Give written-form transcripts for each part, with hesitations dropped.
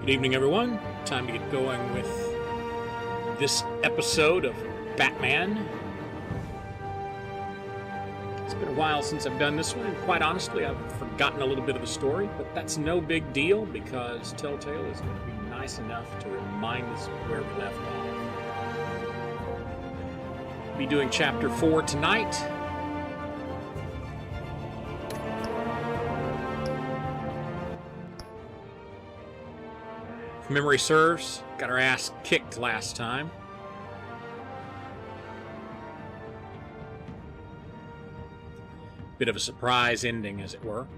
Good evening, everyone. Time to get going with this episode of Batman. It's been a while since I've done this one, and quite honestly, I've forgotten a little bit of the story, but that's no big deal because Telltale is going to be nice enough to remind us where we left off. We'll be doing Chapter 4 tonight. If memory serves, got our ass kicked last time. Bit of a surprise ending, as it were.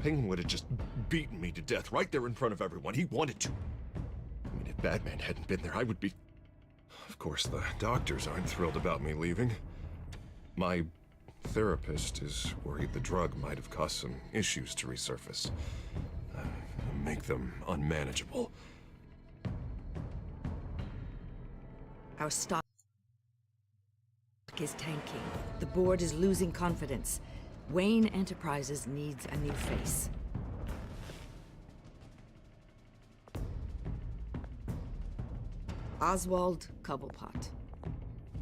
Penguin would have just beaten me to death right there in front of everyone. He wanted to. I mean, if Batman hadn't been there, I would be... Of course, the doctors aren't thrilled about me leaving. My therapist is worried the drug might have caused some issues to resurface. Make them unmanageable. Our stock is tanking. The board is losing confidence. Wayne Enterprises needs a new face. Oswald Cobblepot.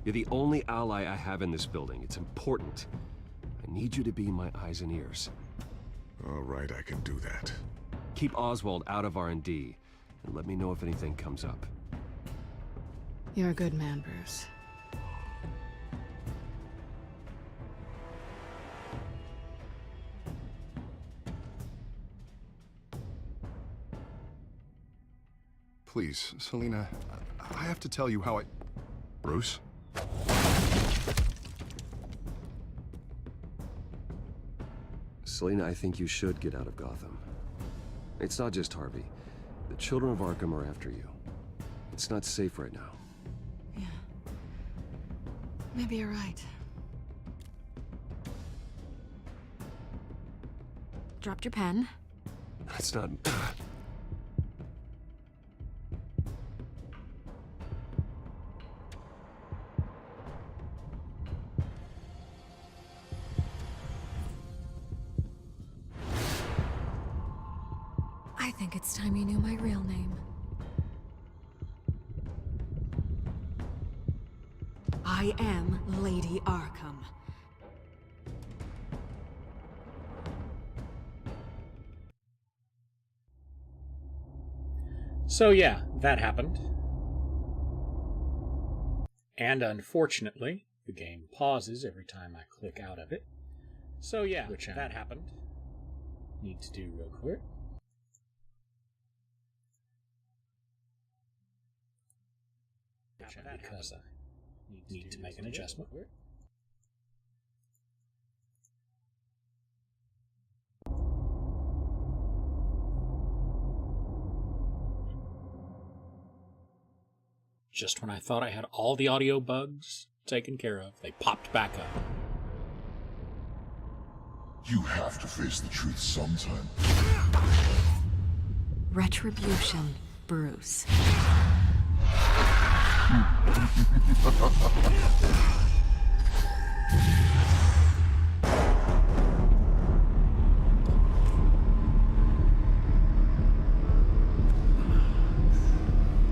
You're the only ally I have in this building. It's important. I need you to be my eyes and ears. All right, I can do that. Keep Oswald out of R&D, and let me know if anything comes up. You're a good man, Bruce. Please, Selina, I have to tell you how I... Bruce? Selina, I think you should get out of Gotham. It's not just Harvey. The children of Arkham are after you. It's not safe right now. Yeah. Maybe you're right. Dropped your pen. That's not... I think it's time you knew my real name. I am Lady Arkham. So yeah, that happened. And unfortunately, the game pauses every time I click out of it. So yeah, that happened. Need to do real quick. Because I need to make an adjustment. Just when I thought I had all the audio bugs taken care of, they popped back up. You have to face the truth sometime. Retribution, Bruce.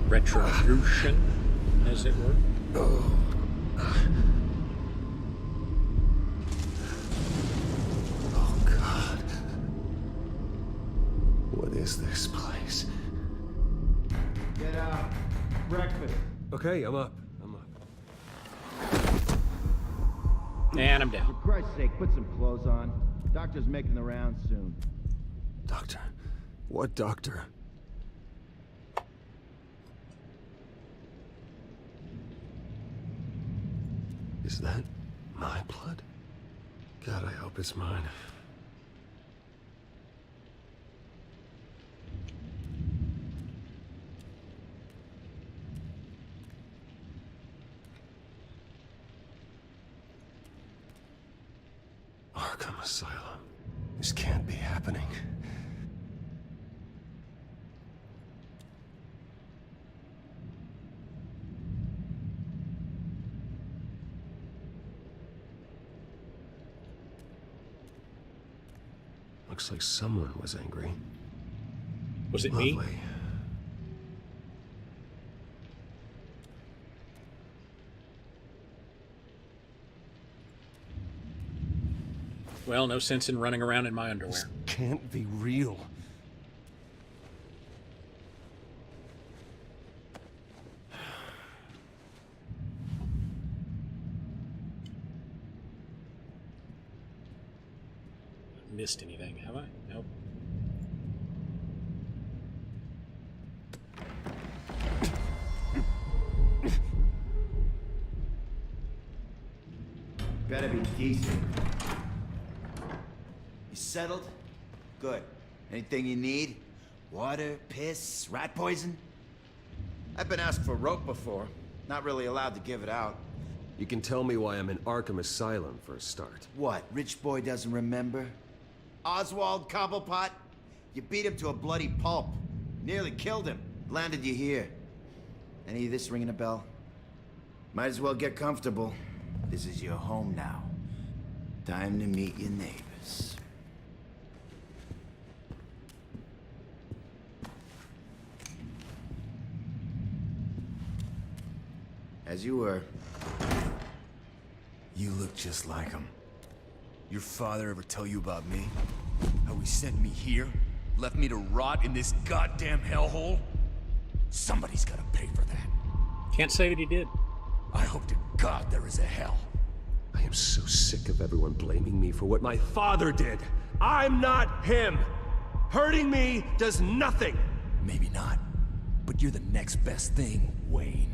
Retribution, as it were. Oh, God. What is this place? Get out. Breakfast. Okay, I'm up. And I'm For down. Christ's sake, put some clothes on. Doctor's making the rounds soon. Doctor? What doctor? Is that my blood? God, I hope it's mine. Arkham Asylum. This can't be happening. Looks like someone was angry. Was it me? Lovely. Well, no sense in running around in my underwear. This can't be real. Missed anything, have I? Nope. Better be decent. You settled? Good. Anything you need? Water, piss, rat poison? I've been asked for rope before. Not really allowed to give it out. You can tell me why I'm in Arkham Asylum for a start. What, rich boy doesn't remember? Oswald Cobblepot? You beat him to a bloody pulp. Nearly killed him. Landed you here. Any of this ringing a bell? Might as well get comfortable. This is your home now. Time to meet your neighbors. As you were. You look just like him. Your father ever tell you about me? How he sent me here? Left me to rot in this goddamn hellhole? Somebody's gotta pay for that. Can't say that he did. I hope to God there is a hell. I am so sick of everyone blaming me for what my father did. I'm not him. Hurting me does nothing. Maybe not, but you're the next best thing, Wayne.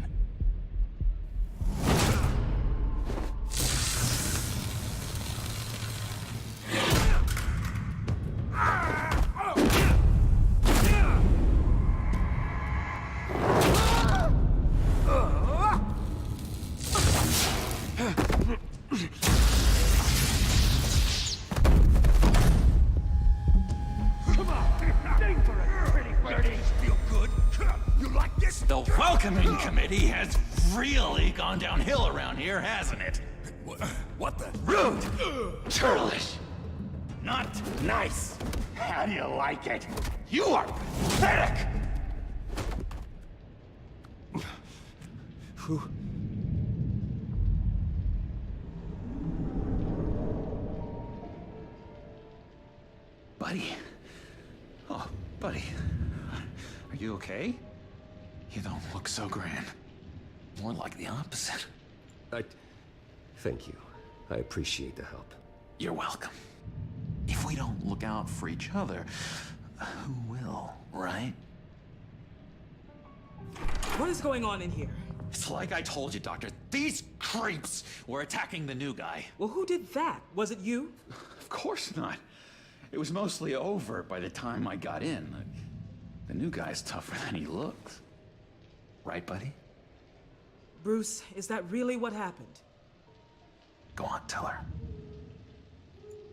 The welcoming committee has really gone downhill around here, hasn't it? What the? Rude! Churlish! Not nice! How do you like it? You are pathetic! Who? Buddy. Oh, buddy. Are you okay? You don't look so grand. More like the opposite. Thank you. I appreciate the help. You're welcome. If we don't look out for each other, who will, right? What is going on in here? It's like I told you, Doctor. These creeps were attacking the new guy. Well, who did that? Was it you? Of course not. It was mostly over by the time I got in. The new guy's tougher than he looks. Right, buddy? Bruce, is that really what happened? Go on, tell her.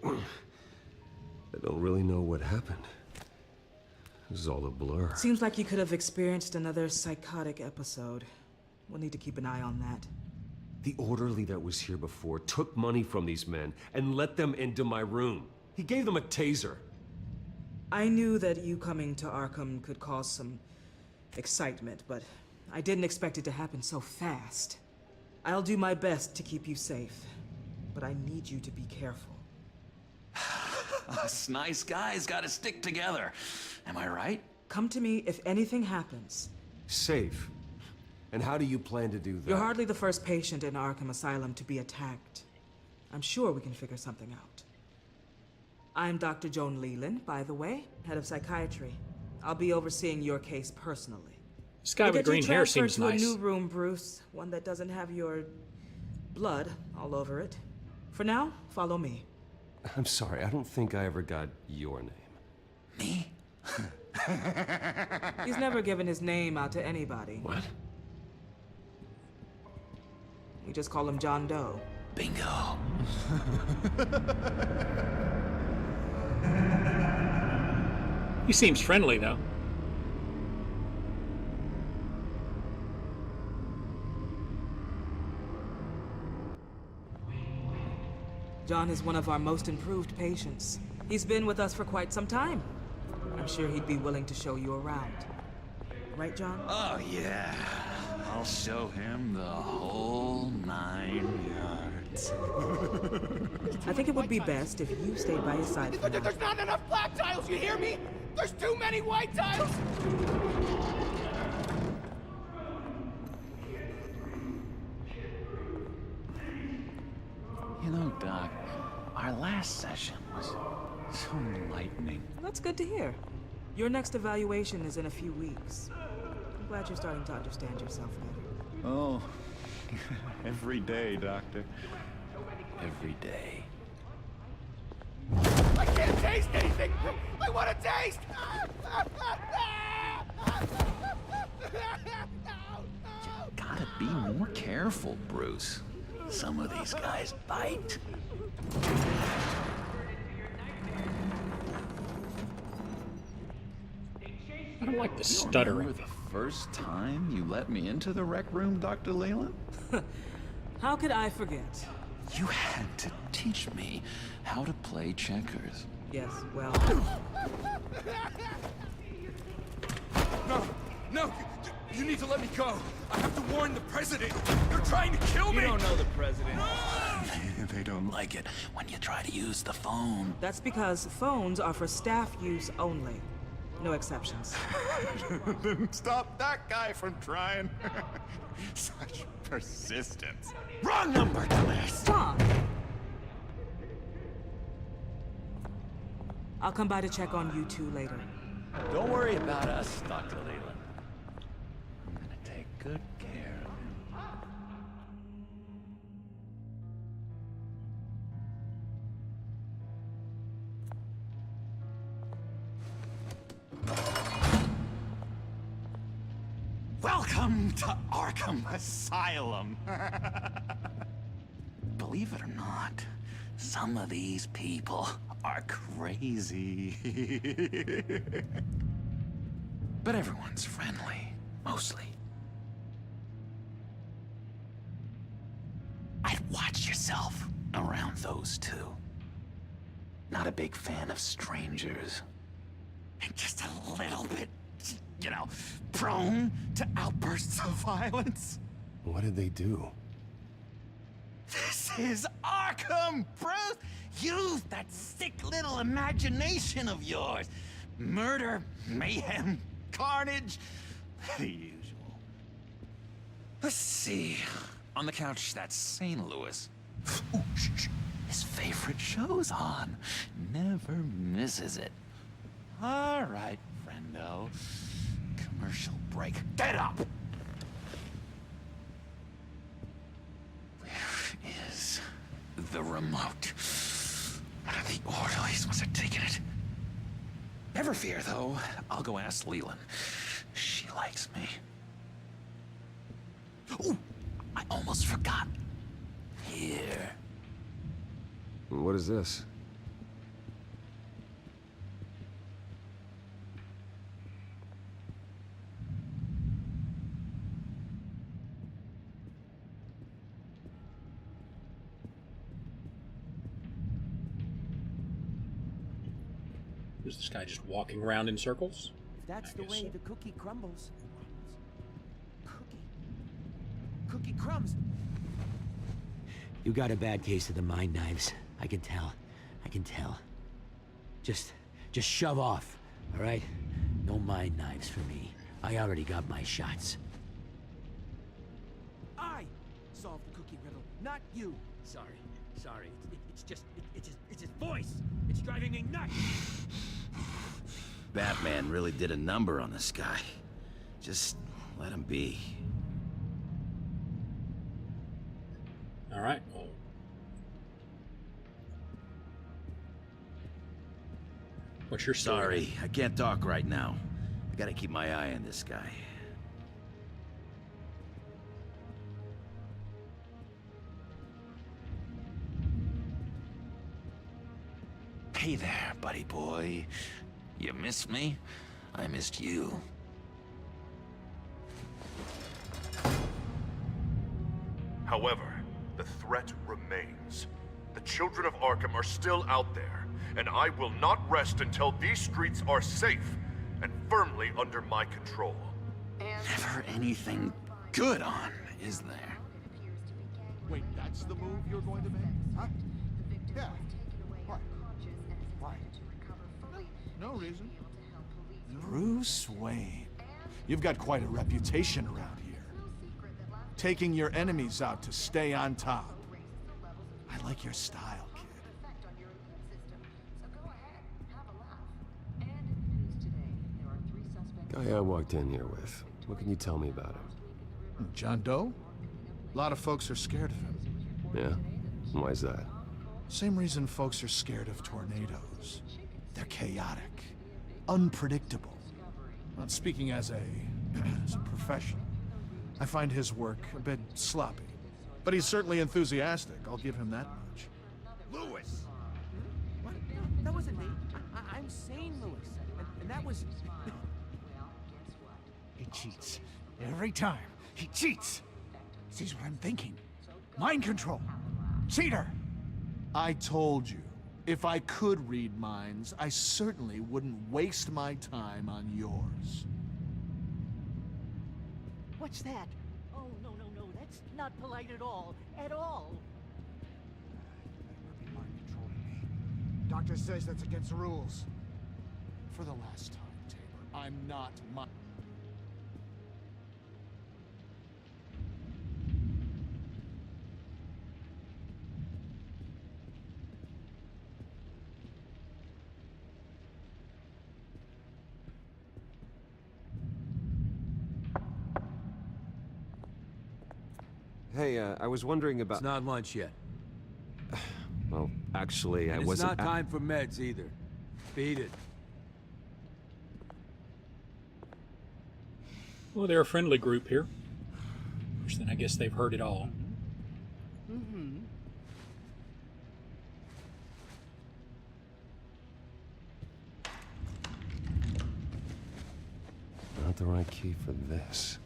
I don't really know what happened. This is all a blur. Seems like you could have experienced another psychotic episode. We'll need to keep an eye on that. The orderly that was here before took money from these men and let them into my room. He gave them a taser. I knew that you coming to Arkham could cause some excitement, but I didn't expect it to happen so fast. I'll do my best to keep you safe, but I need you to be careful. Us nice guys gotta stick together. Am I right? Come to me if anything happens. Safe. And how do you plan to do that? You're hardly the first patient in Arkham Asylum to be attacked. I'm sure we can figure something out. I'm Dr. Joan Leland, by the way, head of psychiatry. I'll be overseeing your case personally. This guy with green hair seems We'll get nice. you transferred to a new room, Bruce. One that doesn't have your blood all over it. For now, follow me. I'm sorry, I don't think I ever got your name. Me? He's never given his name out to anybody. What? We just call him John Doe. Bingo. He seems friendly, though. John is one of our most improved patients. He's been with us for quite some time. I'm sure he'd be willing to show you around. Right, John? Oh, yeah. I'll show him the whole 9 yards. I think it would be best if you stayed by his side for now. There's not enough black tiles, you hear me? There's too many white tiles! You know, Doc, our last session was so enlightening. Well, that's good to hear. Your next evaluation is in a few weeks. I'm glad you're starting to understand yourself better. Oh, every day, Doctor. Every day. I can't taste anything! I want to taste! Gotta be more careful, Bruce. Some of these guys bite. I don't like the You stuttering. remember the first time you let me into the rec room, Dr. Leyland? How could I forget? You had to teach me how to play checkers. Yes, well... No! No! You need to let me go! I have to warn the president! They're trying to kill me! You don't know the president. They don't like it when you try to use the phone. That's because phones are for staff use only. No exceptions. Then stop that guy from trying. Such persistence. Wrong number, dumbass! Stop! I'll come by to check on you two later. Don't worry about us, Dr. Leland. I'm gonna take good care of him. Welcome to Arkham Asylum. Believe it or not, some of these people are crazy. But everyone's friendly, mostly. I'd watch yourself around those two. Not a big fan of strangers. And just a little bit, you know, prone to outbursts of violence. What did they do? This is Arkham, Bruce! Use that sick little imagination of yours. Murder, mayhem, carnage, the usual. Let's see. On the couch, that's St. Louis. Ooh, shh. His favorite show's on. Never misses it. All right, friendo. Commercial break. Get up! Where is the remote? One of the orderlies must have taken it. Never fear, though. I'll go ask Leland. She likes me. Ooh, I almost forgot. Here. What is this? Is this guy just walking around in circles? If that's the way the cookie crumbles. Cookie crumbs. You got a bad case of the mind knives. I can tell. I can tell. Just shove off, all right? No mind knives for me. I already got my shots. I solved the cookie riddle, not you. Sorry. It's his voice. It's driving me nuts. Batman really did a number on this guy. Just let him be. All right. Well, what's your story? Sorry, I can't talk right now. I gotta keep my eye on this guy. Hey there, buddy boy. You missed me? I missed you. However, the threat remains. The children of Arkham are still out there, and I will not rest until these streets are safe and firmly under my control. Never anything good on, is there? Wait, that's the move you're going to make? Huh? Yeah. What? Why? No reason. Bruce Wayne. You've got quite a reputation around here. Taking your enemies out to stay on top. I like your style, kid. Guy I walked in here with. What can you tell me about him? John Doe? A lot of folks are scared of him. Yeah? Why is that? Same reason folks are scared of tornadoes. They're chaotic, unpredictable. Well, speaking as a professional, I find his work a bit sloppy. But he's certainly enthusiastic, I'll give him that much. Lewis! What? No, that wasn't me. I'm saying Lewis. And that was... He cheats. Every time. He cheats! Sees what I'm thinking. Mind control. Cheater! I told you, if I could read minds, I certainly wouldn't waste my time on yours. What's that? Oh, no, that's not polite at all. At all. You'd never be mind controlling me. Doctor says that's against the rules. For the last time, Tabor, I'm not mind... Hey, I was wondering about... It's not lunch yet. Well, actually, I It's wasn't... not time for meds either. Beat it. Well, they're a friendly group here. Which then I guess they've heard it all. Mm-hmm. Not the right key for this.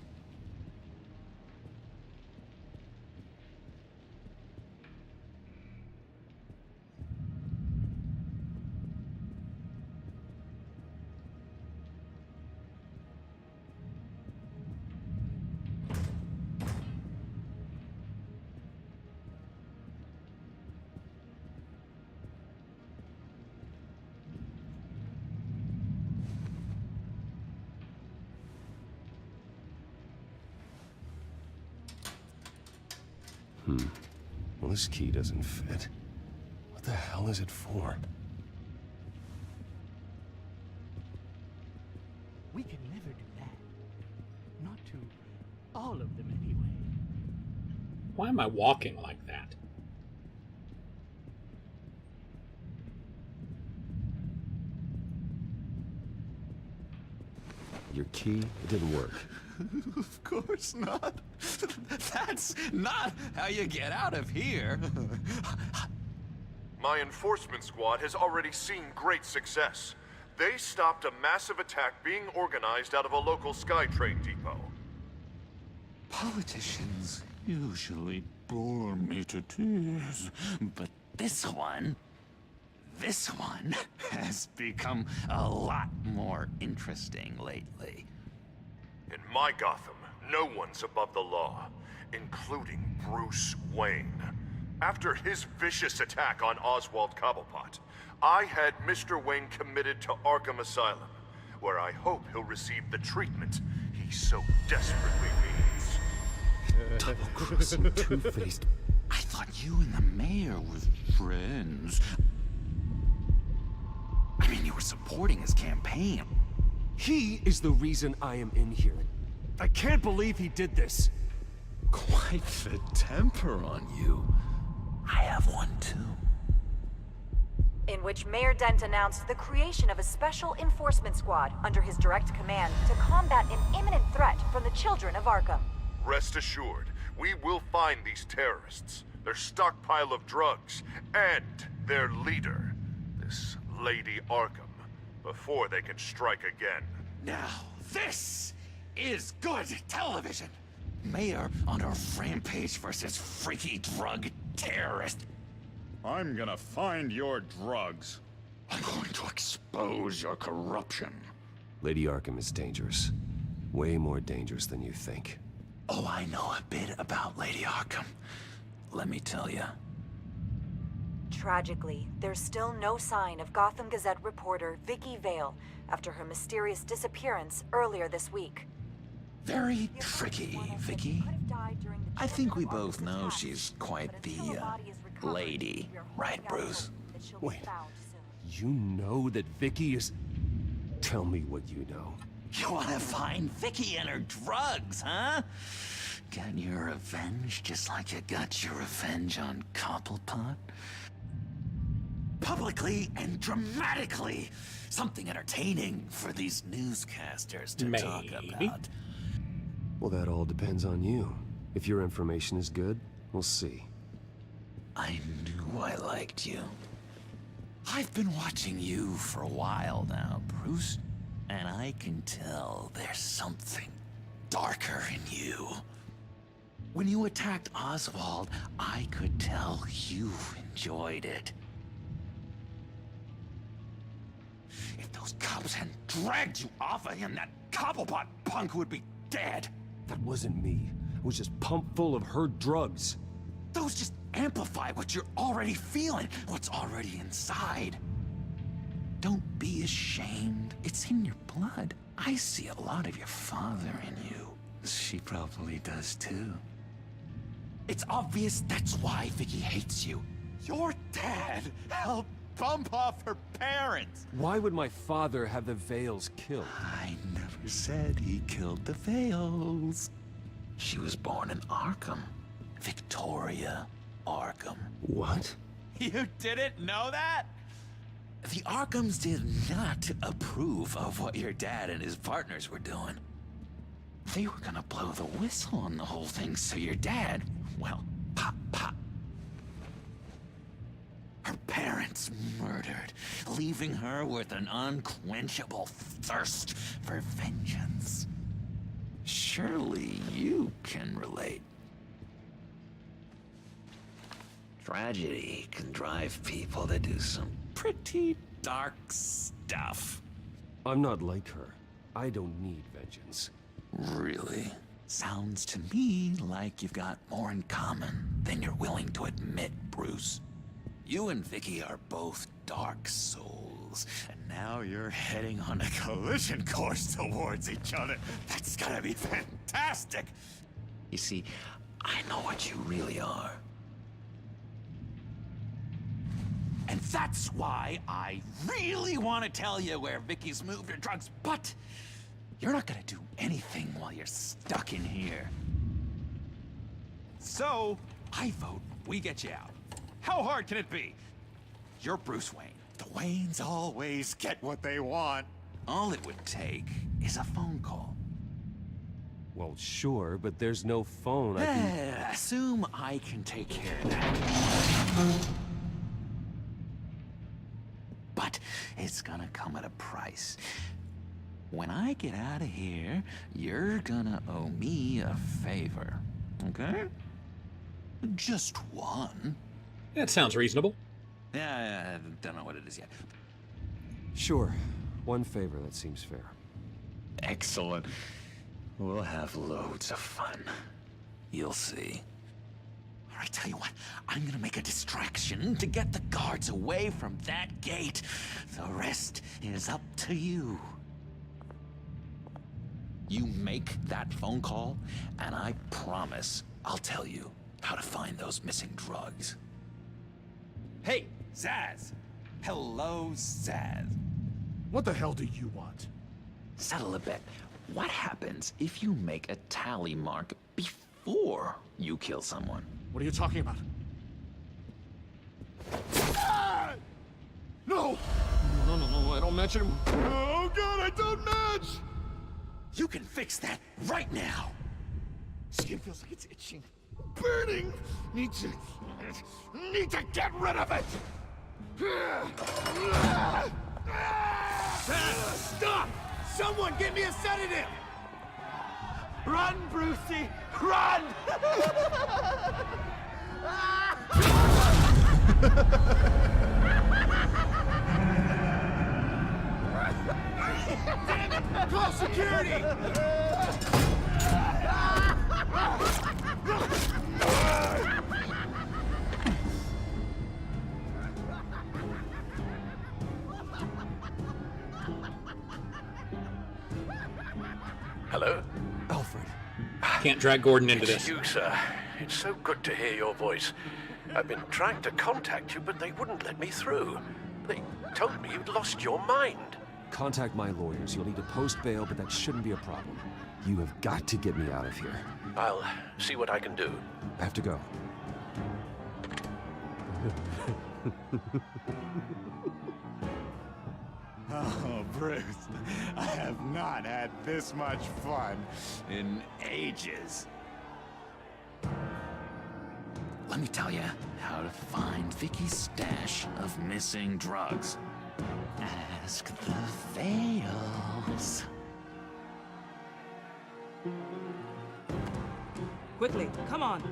Well, this key doesn't fit. What the hell is it for? We can never do that. Not to all of them, anyway. Why am I walking like that? Your key, it didn't work. Of course not. That's not how you get out of here. My enforcement squad has already seen great success. They stopped a massive attack being organized out of a local SkyTrain depot. Politicians usually bore me to tears, but this one has become a lot more interesting lately. In my Gotham, no one's above the law, including Bruce Wayne. After his vicious attack on Oswald Cobblepot, I had Mr. Wayne committed to Arkham Asylum, where I hope he'll receive the treatment he so desperately needs. Double-crossing, two-faced... I thought you and the mayor were friends. I mean, you were supporting his campaign. He is the reason I am in here. I can't believe he did this. Quite the temper on you. I have one too. In which Mayor Dent announced the creation of a special enforcement squad under his direct command to combat an imminent threat from the children of Arkham. Rest assured, we will find these terrorists, their stockpile of drugs, and their leader, this Lady Arkham, before they can strike again. Now, this is good television. Mayor on a rampage versus freaky drug terrorist. I'm gonna find your drugs. I'm going to expose your corruption. Lady Arkham is dangerous. Way more dangerous than you think. Oh, I know a bit about Lady Arkham. Let me tell you. Tragically, there's still no sign of Gotham Gazette reporter Vicky Vale after her mysterious disappearance earlier this week. Very tricky, Vicky. I think we both know she's quite the, lady. Right, Bruce? Wait, you know that Vicky is... Tell me what you know. You want to find Vicky and her drugs, huh? Get your revenge just like you got your revenge on Cobblepot? Publicly and dramatically. Something entertaining for these newscasters to talk about. Well, that all depends on you. If your information is good, we'll see. I knew I liked you. I've been watching you for a while now, Bruce. And I can tell there's something darker in you. When you attacked Oswald, I could tell you enjoyed it. If those cops hadn't dragged you off of him, that Cobblepot punk would be dead. That wasn't me. It was just pumped full of her drugs. Those just amplify what you're already feeling, what's already inside. Don't be ashamed. It's in your blood. I see a lot of your father in you. She probably does too. It's obvious that's why Vicky hates you. Your dad helped bump off her parents. Why would my father have the Vales killed? I never said he killed the Vales. She was born in Arkham. Victoria Arkham. What? You didn't know that? The Arkhams did not approve of what your dad and his partners were doing. They were gonna blow the whistle on the whole thing, so your dad, well, pop, pop. Her parents murdered, leaving her with an unquenchable thirst for vengeance. Surely you can relate. Tragedy can drive people to do some pretty dark stuff. I'm not like her. I don't need vengeance. Really? Sounds to me like you've got more in common than you're willing to admit, Bruce. You and Vicky are both dark souls, and now you're heading on a collision course towards each other. That's gonna be fantastic! You see, I know what you really are. And that's why I really want to tell you where Vicky's moved her drugs, but you're not gonna do anything while you're stuck in here. So, I vote we get you out. How hard can it be? You're Bruce Wayne. The Waynes always get what they want. All it would take is a phone call. Well, sure, but there's no phone. I can... Assume I can take care of that. But it's gonna come at a price. When I get out of here, you're gonna owe me a favor, okay? Just one. That sounds reasonable. Yeah, I don't know what it is yet. Sure. One favor, that seems fair. Excellent. We'll have loads of fun. You'll see. All right, tell you what, I'm gonna make a distraction to get the guards away from that gate. The rest is up to you. You make that phone call, and I promise I'll tell you how to find those missing drugs. Hey, Zaz! Hello, Zaz. What the hell do you want? Settle a bet. What happens if you make a tally mark before you kill someone? What are you talking about? Ah! No! No, I don't match anymore. Oh god, I don't match! You can fix that right now! Skin feels like it's itching. Burning! Need to get rid of it! Stop! Someone get me a sedative! Run, Brucey! Run! Security! Hello? Alfred. Can't drag Gordon into It's this. you, sir. It's so good to hear your voice. I've been trying to contact you, but they wouldn't let me through. They told me you'd lost your mind. Contact my lawyers. You'll need to post bail, but that shouldn't be a problem. You have got to get me out of here. I'll see what I can do. I have to go. Oh, Bruce, I have not had this much fun in ages. Let me tell you how to find Vicky's stash of missing drugs. Ask the Vales. Quickly, come on.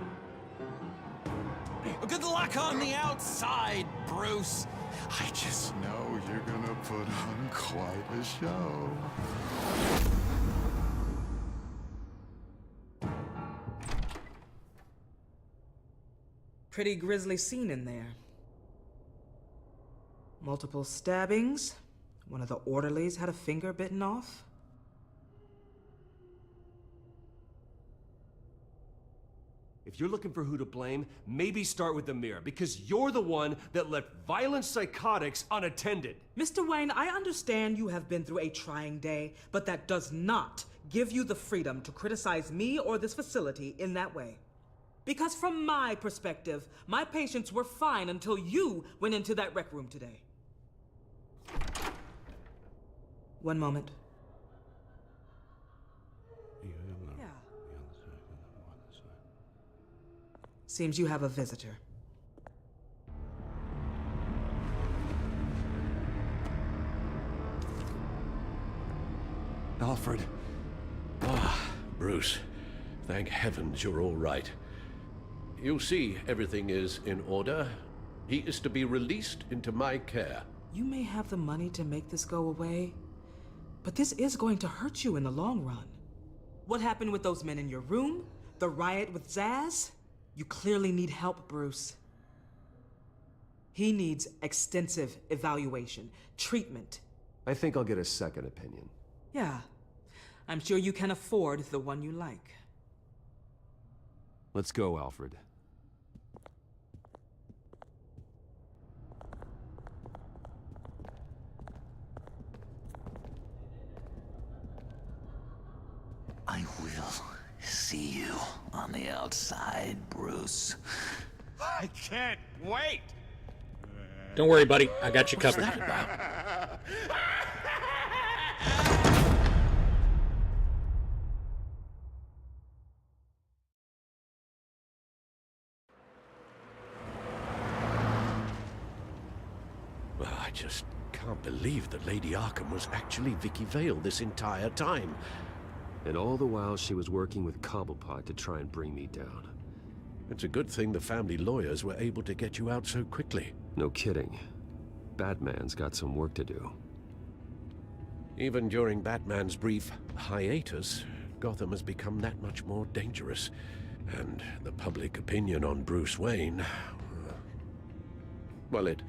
Good luck on the outside, Bruce. I just know you're gonna put on quite a show. Pretty grisly scene in there. Multiple stabbings. One of the orderlies had a finger bitten off. If you're looking for who to blame, maybe start with the mirror, because you're the one that left violent psychotics unattended. Mr. Wayne, I understand you have been through a trying day, but that does not give you the freedom to criticize me or this facility in that way. Because from my perspective, my patients were fine until you went into that rec room today. One moment. Yeah. Seems you have a visitor. Alfred. Ah, Bruce. Thank heavens you're all right. You see, everything is in order. He is to be released into my care. You may have the money to make this go away, but this is going to hurt you in the long run. What happened with those men in your room? The riot with Zaz? You clearly need help, Bruce. He needs extensive evaluation, treatment. I think I'll get a second opinion. Yeah, I'm sure you can afford the one you like. Let's go, Alfred. I will see you on the outside, Bruce. I can't wait! Don't worry, buddy. I got you covered. Well, I just can't believe that Lady Arkham was actually Vicky Vale this entire time. And all the while she was working with Cobblepot to try and bring me down. It's a good thing the family lawyers were able to get you out so quickly. No kidding. Batman's got some work to do. Even during Batman's brief hiatus, Gotham has become that much more dangerous. And the public opinion on Bruce Wayne... well, it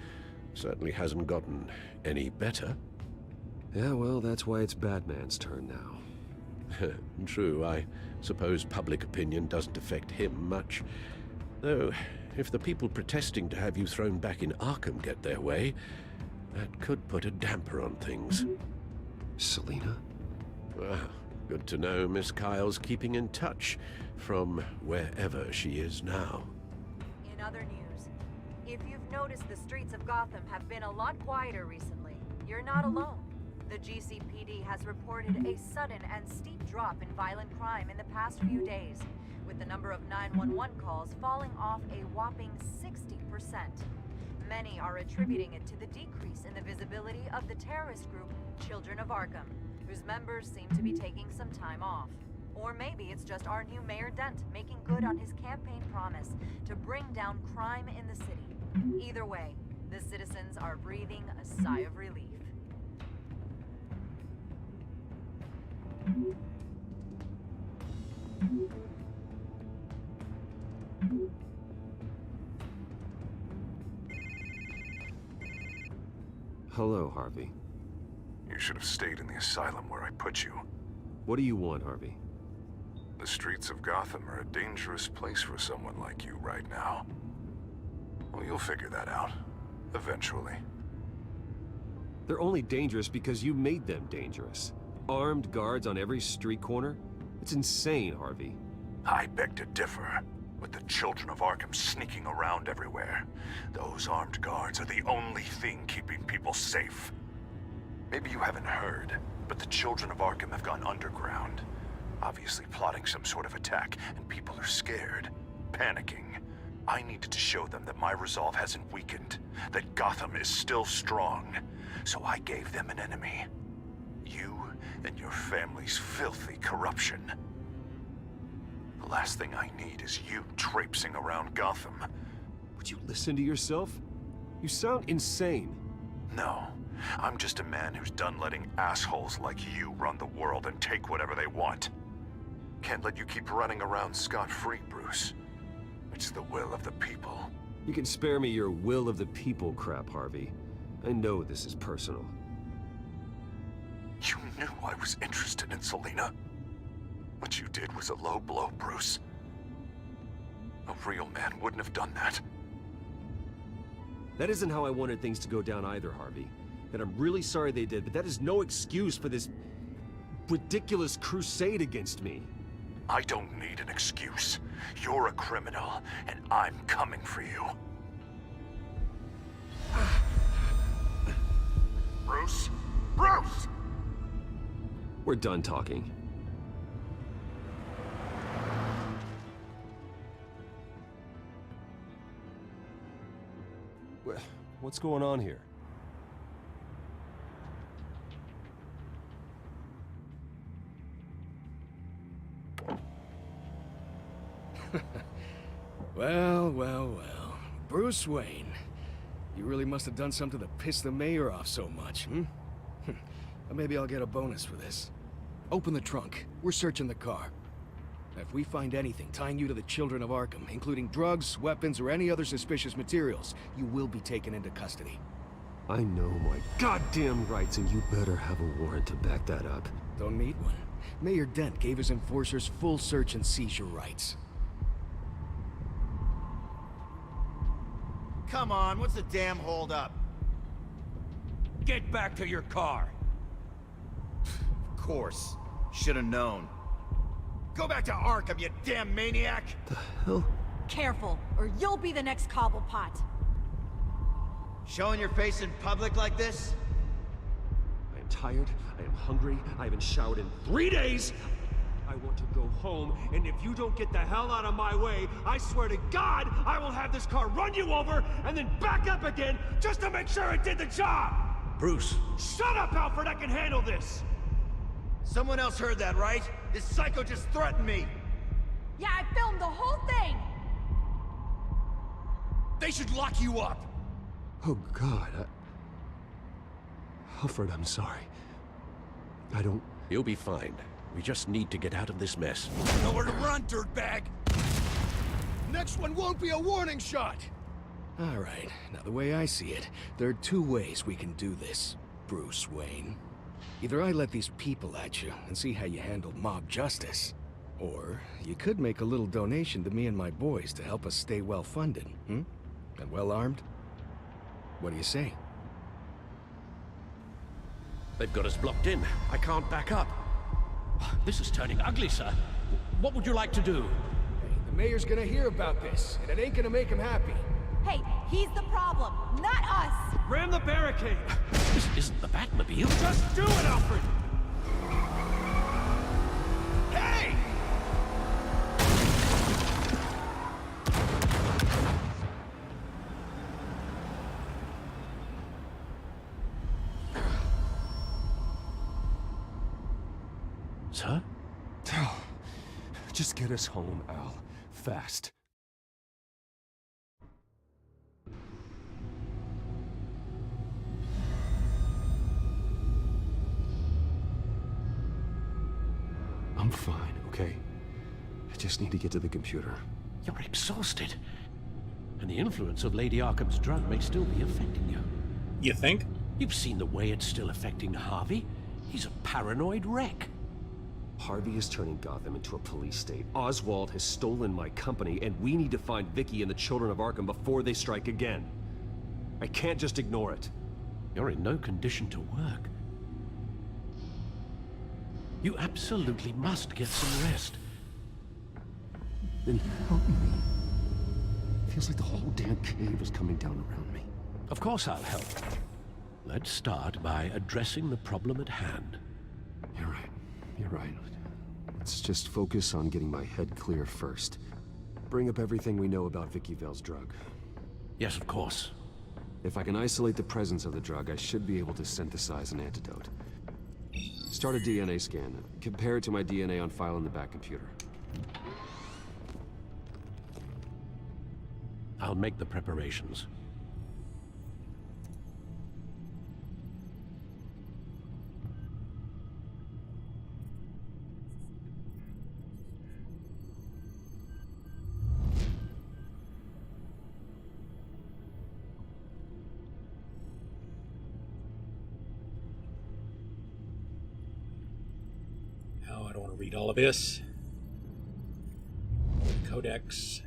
certainly hasn't gotten any better. Yeah, well, that's why it's Batman's turn now. True, I suppose public opinion doesn't affect him much. Though, if the people protesting to have you thrown back in Arkham get their way, that could put a damper on things. Selina? Well, good to know Miss Kyle's keeping in touch from wherever she is now. In other news, if you've noticed, the streets of Gotham have been a lot quieter recently. You're not alone. The GCPD has reported a sudden and steep drop in violent crime in the past few days, with the number of 911 calls falling off a whopping 60%. Many are attributing it to the decrease in the visibility of the terrorist group Children of Arkham, whose members seem to be taking some time off. Or maybe it's just our new Mayor Dent making good on his campaign promise to bring down crime in the city. Either way, the citizens are breathing a sigh of relief. Hello, Harvey. You should have stayed in the asylum where I put you. What do you want, Harvey? The streets of Gotham are a dangerous place for someone like you right now. Well, you'll figure that out. Eventually. They're only dangerous because you made them dangerous. Armed guards on every street corner? It's insane, Harvey. I beg to differ. With the children of Arkham sneaking around everywhere, those armed guards are the only thing keeping people safe. Maybe you haven't heard, but the children of Arkham have gone underground. Obviously plotting some sort of attack, and people are scared, panicking. I needed to show them that my resolve hasn't weakened, that Gotham is still strong. So I gave them an enemy. You and your family's filthy corruption. The last thing I need is you traipsing around Gotham. Would you listen to yourself? You sound insane. No, I'm just a man who's done letting assholes like you run the world and take whatever they want. Can't let you keep running around scot-free, Bruce. It's the will of the people. You can spare me your will of the people crap, Harvey. I know this is personal. You knew I was interested in Selina. What you did was a low blow, Bruce. A real man wouldn't have done that. That isn't how I wanted things to go down either, Harvey. And I'm really sorry they did, but that is no excuse for this ridiculous crusade against me. I don't need an excuse. You're a criminal, and I'm coming for you. Bruce? Bruce! We're done talking. What's going on here? Well. Bruce Wayne. You really must have done something to piss the mayor off so much, hmm? Maybe I'll get a bonus for this. Open the trunk. We're searching the car. If we find anything tying you to the children of Arkham, including drugs, weapons, or any other suspicious materials, you will be taken into custody. I know my goddamn rights, and you better have a warrant to back that up. Don't need one. Mayor Dent gave his enforcers full search and seizure rights. Come on, what's the damn holdup? Get back to your car! Of course. Should've known. Go back to Arkham, you damn maniac! The hell? Careful, or you'll be the next Cobblepot. Showing your face in public like this? I am tired, I am hungry, I haven't showered in 3 days! I want to go home, and if you don't get the hell out of my way, I swear to God, I will have this car run you over, and then back up again, just to make sure it did the job! Bruce! Shut up, Alfred, I can handle this! Someone else heard that, right? This psycho just threatened me! Yeah, I filmed the whole thing! They should lock you up! Oh, God, Alfred, I'm sorry. I don't... You'll be fine. We just need to get out of this mess. Nowhere to run, dirtbag! Next one won't be a warning shot! All right, now the way I see it, there are 2 ways we can do this, Bruce Wayne. Either I let these people at you and see how you handle mob justice, or you could make a little donation to me and my boys to help us stay well-funded, And well-armed? What do you say? They've got us blocked in. I can't back up. This is turning ugly, sir. What would you like to do? Hey, the mayor's gonna hear about this, and it ain't gonna make him happy. Hey, he's the problem, not us! Ram the barricade! This isn't the Batmobile. Just do it, Alfred! Hey! Sir? Just get us home, Al. Fast. I'm fine, okay? I just need to get to the computer. You're exhausted. And the influence of Lady Arkham's drug may still be affecting you. You think? You've seen the way it's still affecting Harvey. He's a paranoid wreck. Harvey is turning Gotham into a police state. Oswald has stolen my company, and we need to find Vicky and the children of Arkham before they strike again. I can't just ignore it. You're in no condition to work. You absolutely must get some rest. Then help me. Feels like the whole damn cave is coming down around me. Of course I'll help. Let's start by addressing the problem at hand. You're right. You're right. Let's just focus on getting my head clear first. Bring up everything we know about Vicky Vale's drug. Yes, of course. If I can isolate the presence of the drug, I should be able to synthesize an antidote. Start a DNA scan. Compare it to my DNA on file in the back computer. I'll make the preparations. Oh, I don't want to read all of this. Codex.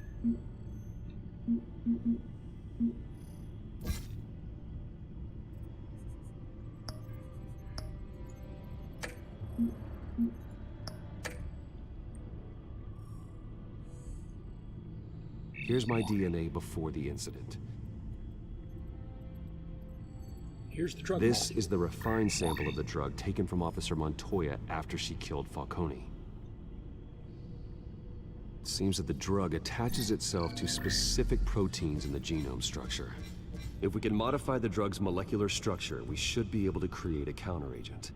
Here's my DNA before the incident. Here's the drug This molecule. is the refined sample of the drug taken from Officer Montoya after she killed Falcone. It seems that the drug attaches itself to specific proteins in the genome structure. If we can modify the drug's molecular structure, we should be able to create a counteragent.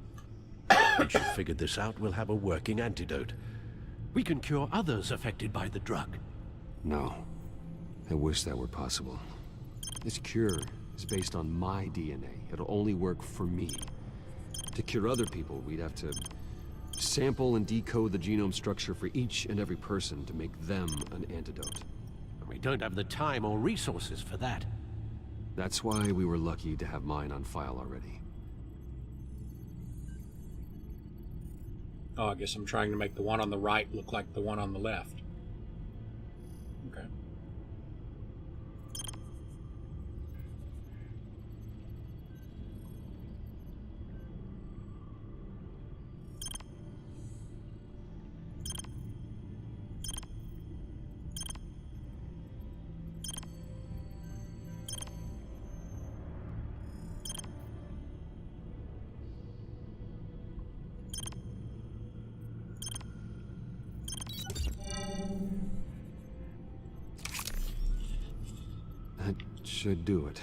Once you've figured this out, we'll have a working antidote. We can cure others affected by the drug. No. I wish that were possible. This cure is based on my DNA. It'll only work for me. To cure other people, we'd have to sample and decode the genome structure for each and every person to make them an antidote. We don't have the time or resources for that. That's why we were lucky to have mine on file already. Oh, I guess I'm trying to make the one on the right look like the one on the left. Okay. That should do it.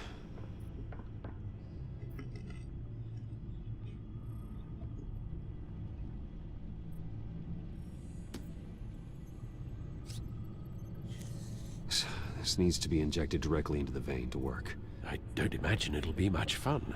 This needs to be injected directly into the vein to work. I don't imagine it'll be much fun.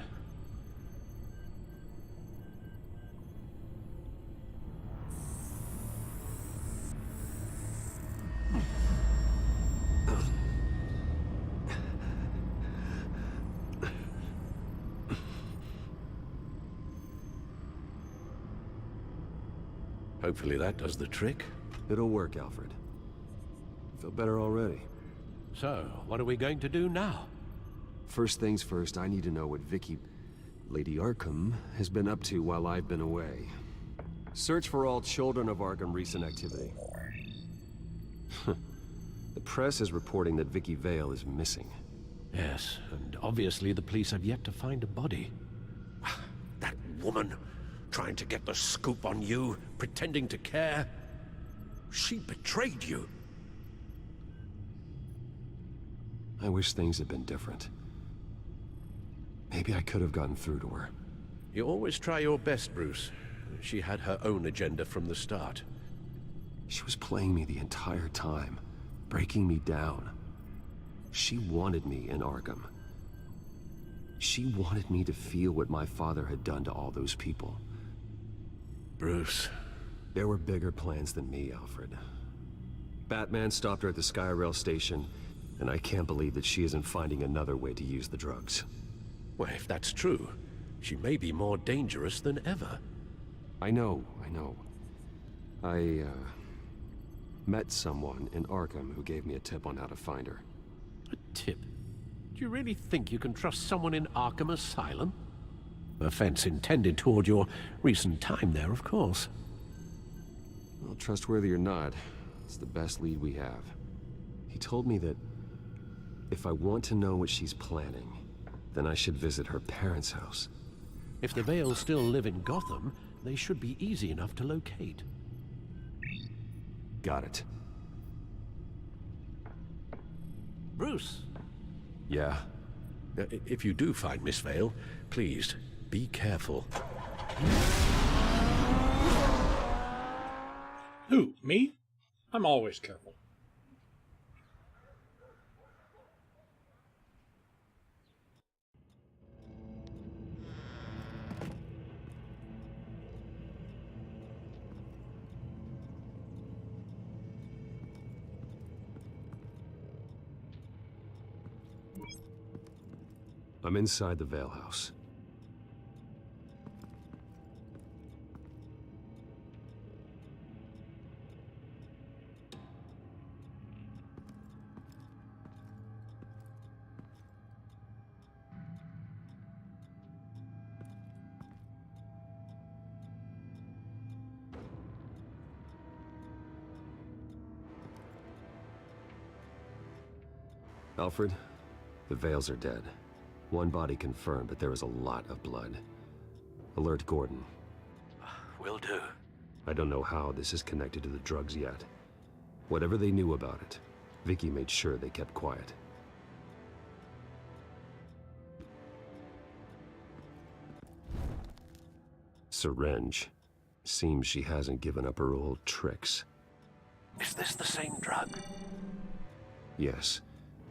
Hopefully that does the trick. It'll work, Alfred. I feel better already. So, what are we going to do now? First things first, I need to know what Vicky, Lady Arkham, has been up to while I've been away. Search for all children of Arkham recent activity. The press is reporting that Vicky Vale is missing. Yes, and obviously the police have yet to find a body. That woman, trying to get the scoop on you, pretending to care. She betrayed you. I wish things had been different. Maybe I could have gotten through to her. You always try your best, Bruce. She had her own agenda from the start. She was playing me the entire time, breaking me down. She wanted me in Arkham. She wanted me to feel what my father had done to all those people. Bruce. There were bigger plans than me, Alfred. Batman stopped her at the Skyrail station, and I can't believe that she isn't finding another way to use the drugs. Well, if that's true, She may be more dangerous than ever. I know. I met someone in Arkham who gave me a tip on how to find her. A tip? Do you really think you can trust someone in Arkham Asylum? Offense intended toward your recent time there, of course. Well, trustworthy or not, it's the best lead we have. He told me that if I want to know what she's planning, then I should visit her parents' house. If the Vales still live in Gotham, they should be easy enough to locate. Got it. Bruce? Yeah? If you do find Miss Vale, please, be careful. Who, me? I'm always careful. I'm inside the Vale house. Alfred, the Vales are dead. One body confirmed, but there is a lot of blood. Alert Gordon. Will do. I don't know how this is connected to the drugs yet. Whatever they knew about it, Vicky made sure they kept quiet. Syringe. Seems she hasn't given up her old tricks. Is this the same drug? Yes,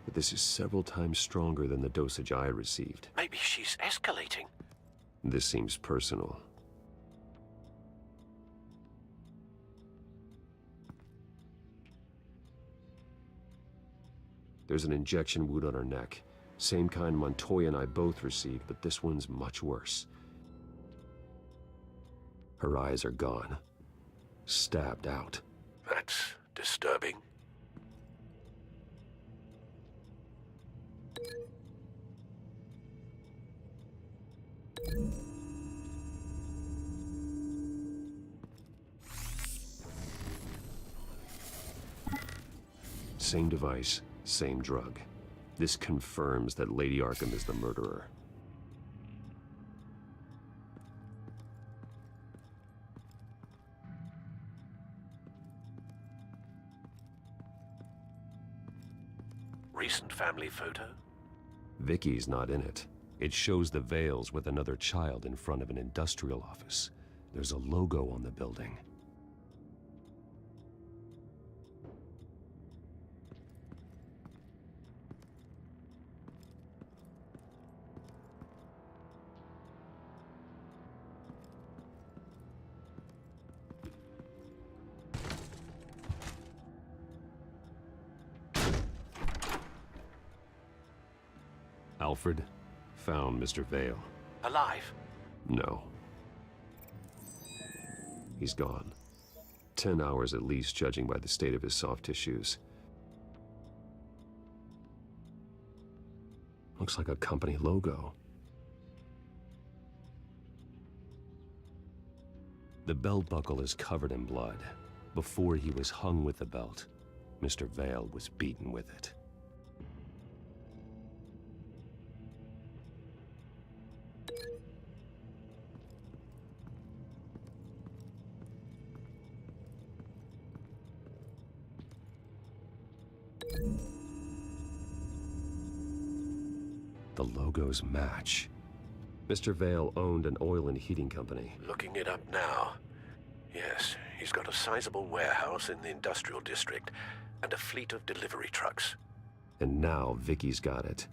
but this is several times stronger than the dosage I received. Maybe she's escalating. This seems personal. There's an injection wound on her neck. Same kind Montoya and I both received, but this one's much worse. Her eyes are gone. Stabbed out. That's disturbing. Same device, same drug. This confirms that Lady Arkham is the murderer. Recent family photo? Vicky's not in it. It shows the Vales with another child in front of an industrial office. There's a logo on the building. Alfred found Mr. Vale. Alive? No. He's gone. 10 hours at least, judging by the state of his soft tissues. Looks like a company logo. The belt buckle is covered in blood. Before he was hung with the belt, Mr. Vale was beaten with it. The logos match. Mr. Vale owned an oil and heating company. Looking it up now. Yes, he's got a sizable warehouse in the industrial district and a fleet of delivery trucks. And now Vicky's got it.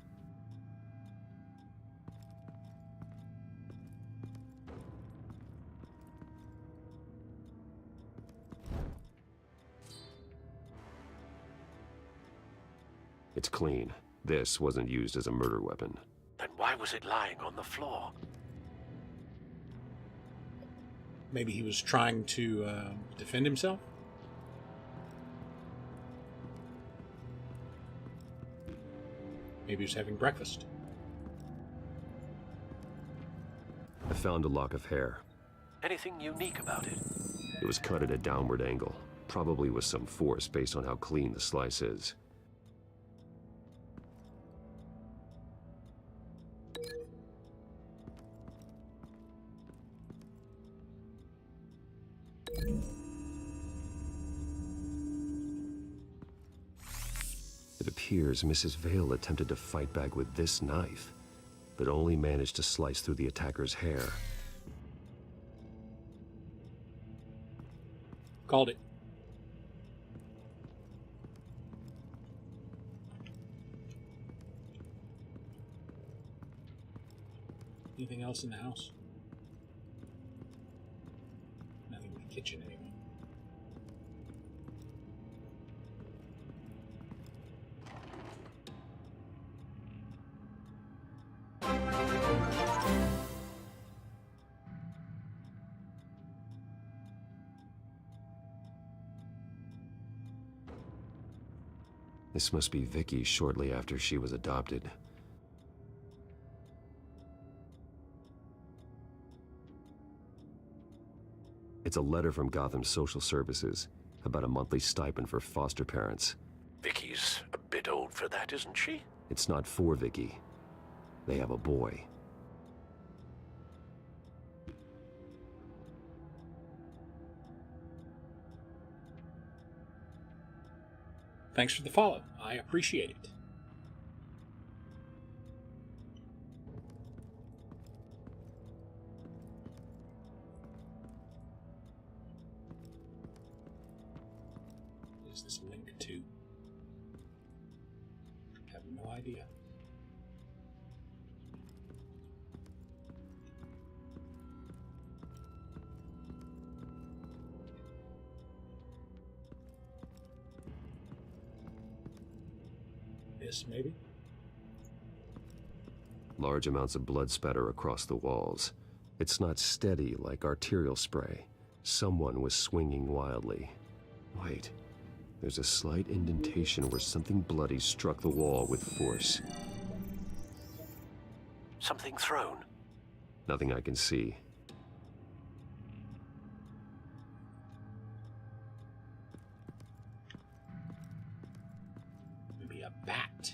It's clean. This wasn't used as a murder weapon. Then why was it lying on the floor? Maybe he was trying to defend himself? Maybe he was having breakfast. I found a lock of hair. Anything unique about it? It was cut at a downward angle, probably with some force based on how clean the slice is. It appears Mrs. Vale attempted to fight back with this knife, but only managed to slice through the attacker's hair. Called it. Anything else in the house? Nothing in the kitchen anyway. This must be Vicky shortly after she was adopted. It's a letter from Gotham Social Services about a monthly stipend for foster parents. Vicky's a bit old for that, isn't she? It's not for Vicky. They have a boy. Thanks for the follow. I appreciate it. What is this link to? I have no idea. This, maybe? Large amounts of blood spatter across the walls. It's not steady like arterial spray. Someone was swinging wildly. Wait, there's a slight indentation where something bloody struck the wall with force. Something thrown? Nothing I can see. Maybe a bat.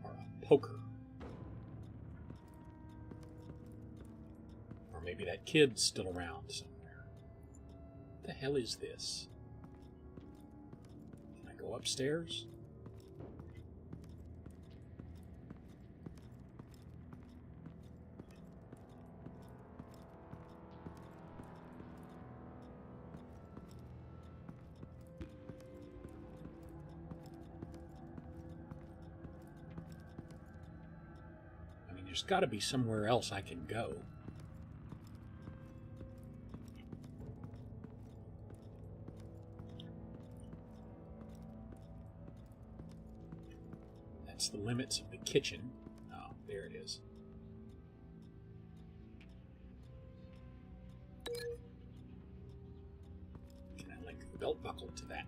Or a poker. Or maybe that kid's still around somewhere. What the hell is this? Can I go upstairs? There's got to be somewhere else I can go. That's the limits of the kitchen. Oh, there it is. Can I link the belt buckle to that?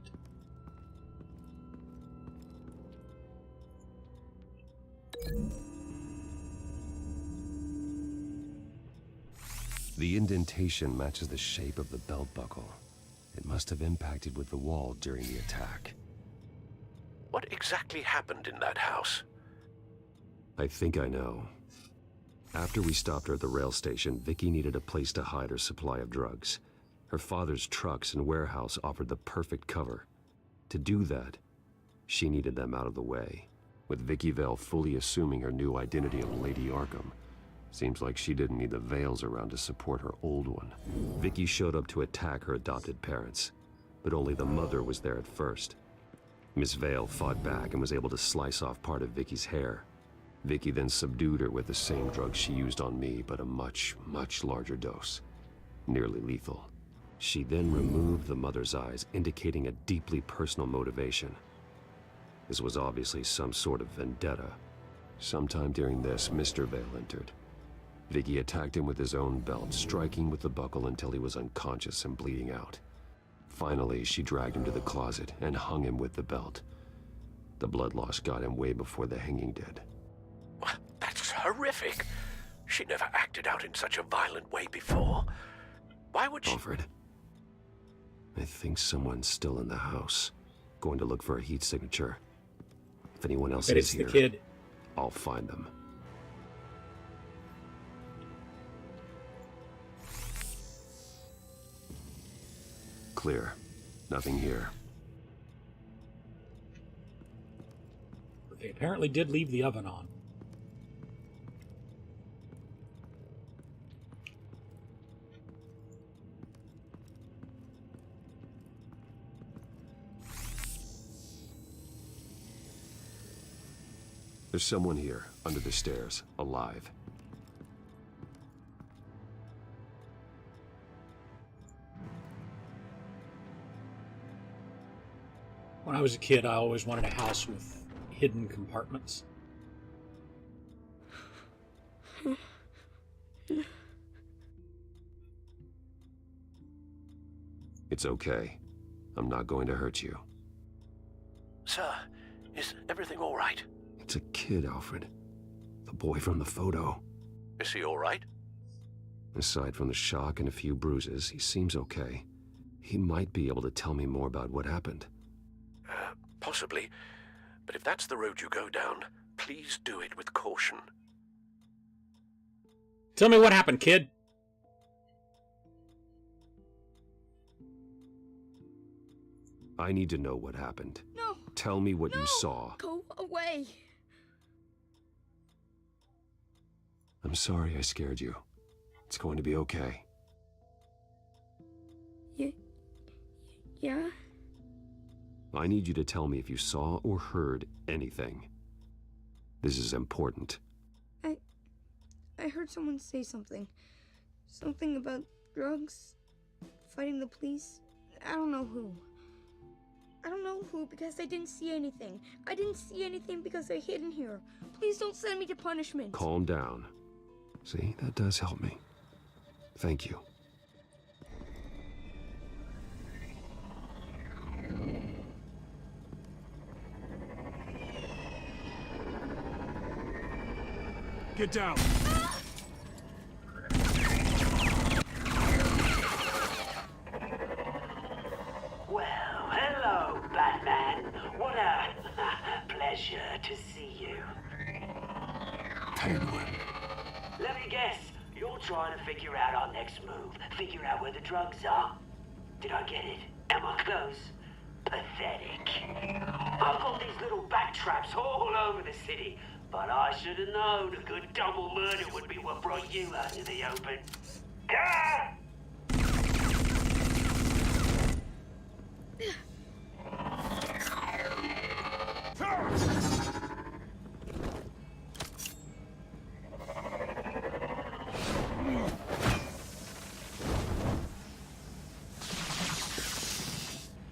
The indentation matches the shape of the belt buckle. It must have impacted with the wall during the attack. What exactly happened in that house? I think I know. After we stopped her at the rail station, Vicky needed a place to hide her supply of drugs. Her father's trucks and warehouse offered the perfect cover. To do that, she needed them out of the way. With Vicky Vale fully assuming her new identity of Lady Arkham, seems like she didn't need the Vales around to support her old one. Vicky showed up to attack her adopted parents, but only the mother was there at first. Miss Vale fought back and was able to slice off part of Vicky's hair. Vicky then subdued her with the same drug she used on me, but a much, much larger dose. Nearly lethal. She then removed the mother's eyes, indicating a deeply personal motivation. This was obviously some sort of vendetta. Sometime during this, Mr. Vale entered. Vicky attacked him with his own belt, striking with the buckle until he was unconscious and bleeding out. Finally, she dragged him to the closet and hung him with the belt. The blood loss got him way before the hanging did. That's horrific. She never acted out in such a violent way before. Why would she... Alfred, I think someone's still in the house. Going to look for a heat signature. If anyone else is here, the kid. I'll find them. Clear. Nothing here. They apparently did leave the oven on. There's someone here, under the stairs, alive. When I was a kid, I always wanted a house with hidden compartments. It's okay. I'm not going to hurt you. Sir, is everything all right? It's a kid, Alfred. The boy from the photo. Is he all right? Aside from the shock and a few bruises, he seems okay. He might be able to tell me more about what happened. Possibly. But if that's the road you go down, please do it with caution. Tell me what happened, kid. I need to know what happened. No. Tell me what you saw. Go away. I'm sorry I scared you. It's going to be okay. Yeah? I need you to tell me if you saw or heard anything. This is important. I heard someone say something. Something about drugs, fighting the police. I don't know who. I don't know who because I didn't see anything. I didn't see anything because I hid in here. Please don't send me to punishment. Calm down. See, that does help me. Thank you. Get down! Well, hello, Batman. What a pleasure to see you. Penguin. Let me guess, you're trying to figure out our next move. Figure out where the drugs are. Did I get it? Am I close? Pathetic. I've got these little bat traps all over the city, but I should have known a good double murder would be what brought you out to the open. Ah!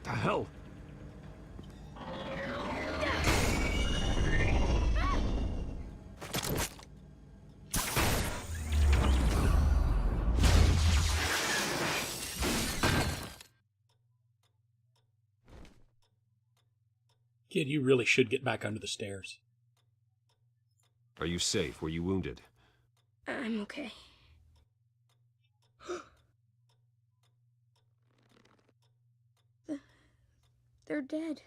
The hell? Kid, you really should get back under the stairs. Are you safe? Were you wounded? I'm okay. They're dead.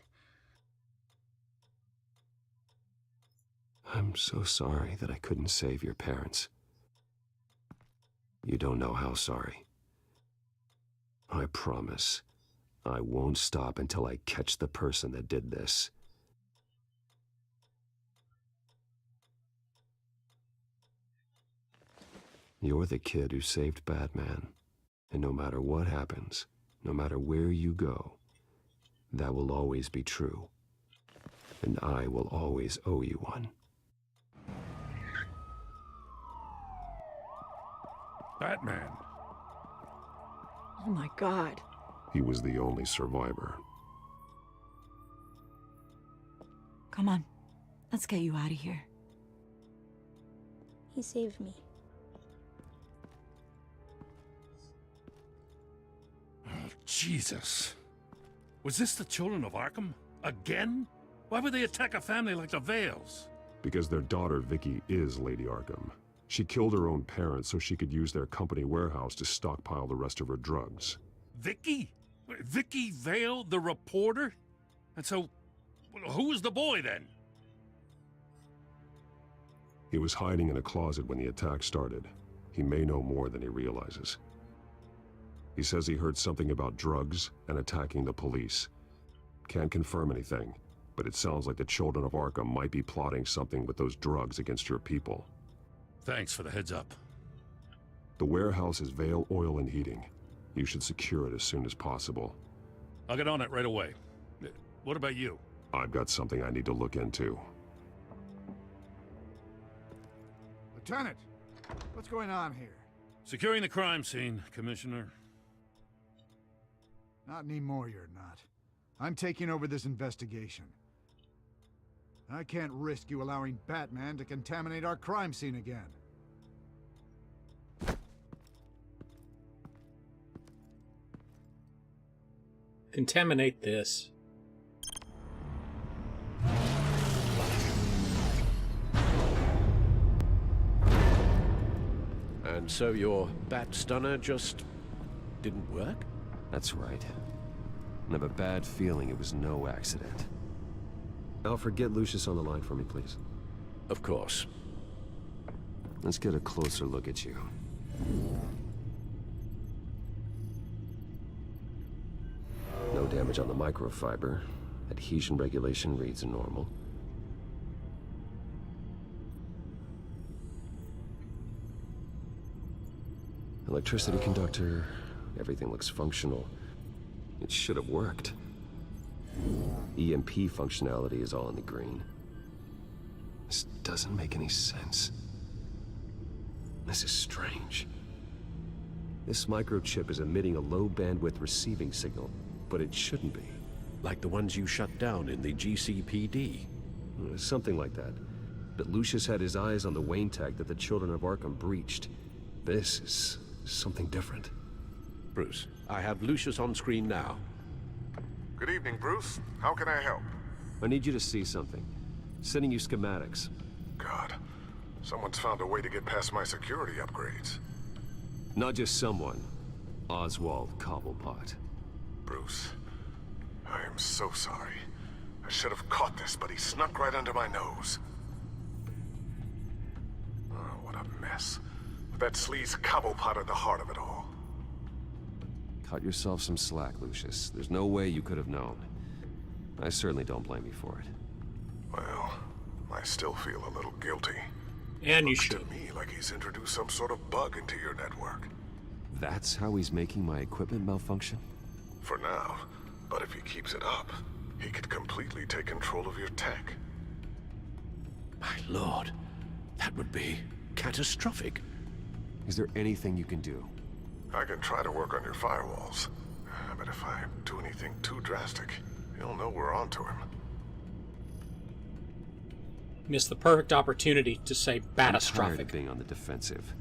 I'm so sorry that I couldn't save your parents. You don't know how sorry. I promise, I won't stop until I catch the person that did this. You're the kid who saved Batman. And no matter what happens, no matter where you go, that will always be true. And I will always owe you one. Batman. Oh my God. He was the only survivor. Come on. Let's get you out of here. He saved me. Jesus. Was this the children of Arkham? Again? Why would they attack a family like the Vales? Because their daughter, Vicky, is Lady Arkham. She killed her own parents so she could use their company warehouse to stockpile the rest of her drugs. Vicky? Vicky Vale, the reporter? And so, who was the boy then? He was hiding in a closet when the attack started. He may know more than he realizes. He says he heard something about drugs and attacking the police. Can't confirm anything, but it sounds like the children of Arkham might be plotting something with those drugs against your people. Thanks for the heads up. The warehouse is Vale Oil and Heating. You should secure it as soon as possible. I'll get on it right away. What about you? I've got something I need to look into. Lieutenant, what's going on here? Securing the crime scene, Commissioner. Not anymore, you're not. I'm taking over this investigation. I can't risk you allowing Batman to contaminate our crime scene again. Contaminate this. And so your bat stunner just didn't work? That's right. I have a bad feeling it was no accident. Alfred, get Lucius on the line for me, please. Of course. Let's get a closer look at you. No damage on the microfiber. Adhesion regulation reads normal. Electricity conductor, everything looks functional. It should have worked. EMP functionality is all in the green. This doesn't make any sense. This is strange. This microchip is emitting a low bandwidth receiving signal, but it shouldn't be. Like the ones you shut down in the GCPD? Something like that. But Lucius had his eyes on the Wayne tag that the children of Arkham breached. This is something different. Bruce, I have Lucius on screen now. Good evening, Bruce. How can I help? I need you to see something. Sending you schematics. God, someone's found a way to get past my security upgrades. Not just someone. Oswald Cobblepot. Bruce, I am so sorry. I should have caught this, but he snuck right under my nose. Oh, what a mess. With that sleaze Cobblepot at the heart of it all. Cut yourself some slack, Lucius. There's no way you could have known. I certainly don't blame you for it. Well, I still feel a little guilty. And you Looks should. to me like he's introduced some sort of bug into your network. That's how he's making my equipment malfunction? For now. But if he keeps it up, he could completely take control of your tech. My lord, that would be catastrophic. Is there anything you can do? I can try to work on your firewalls. But if I do anything too drastic, he'll know we're onto him. Missed the perfect opportunity to say I'm tired catastrophic. of being on the defensive.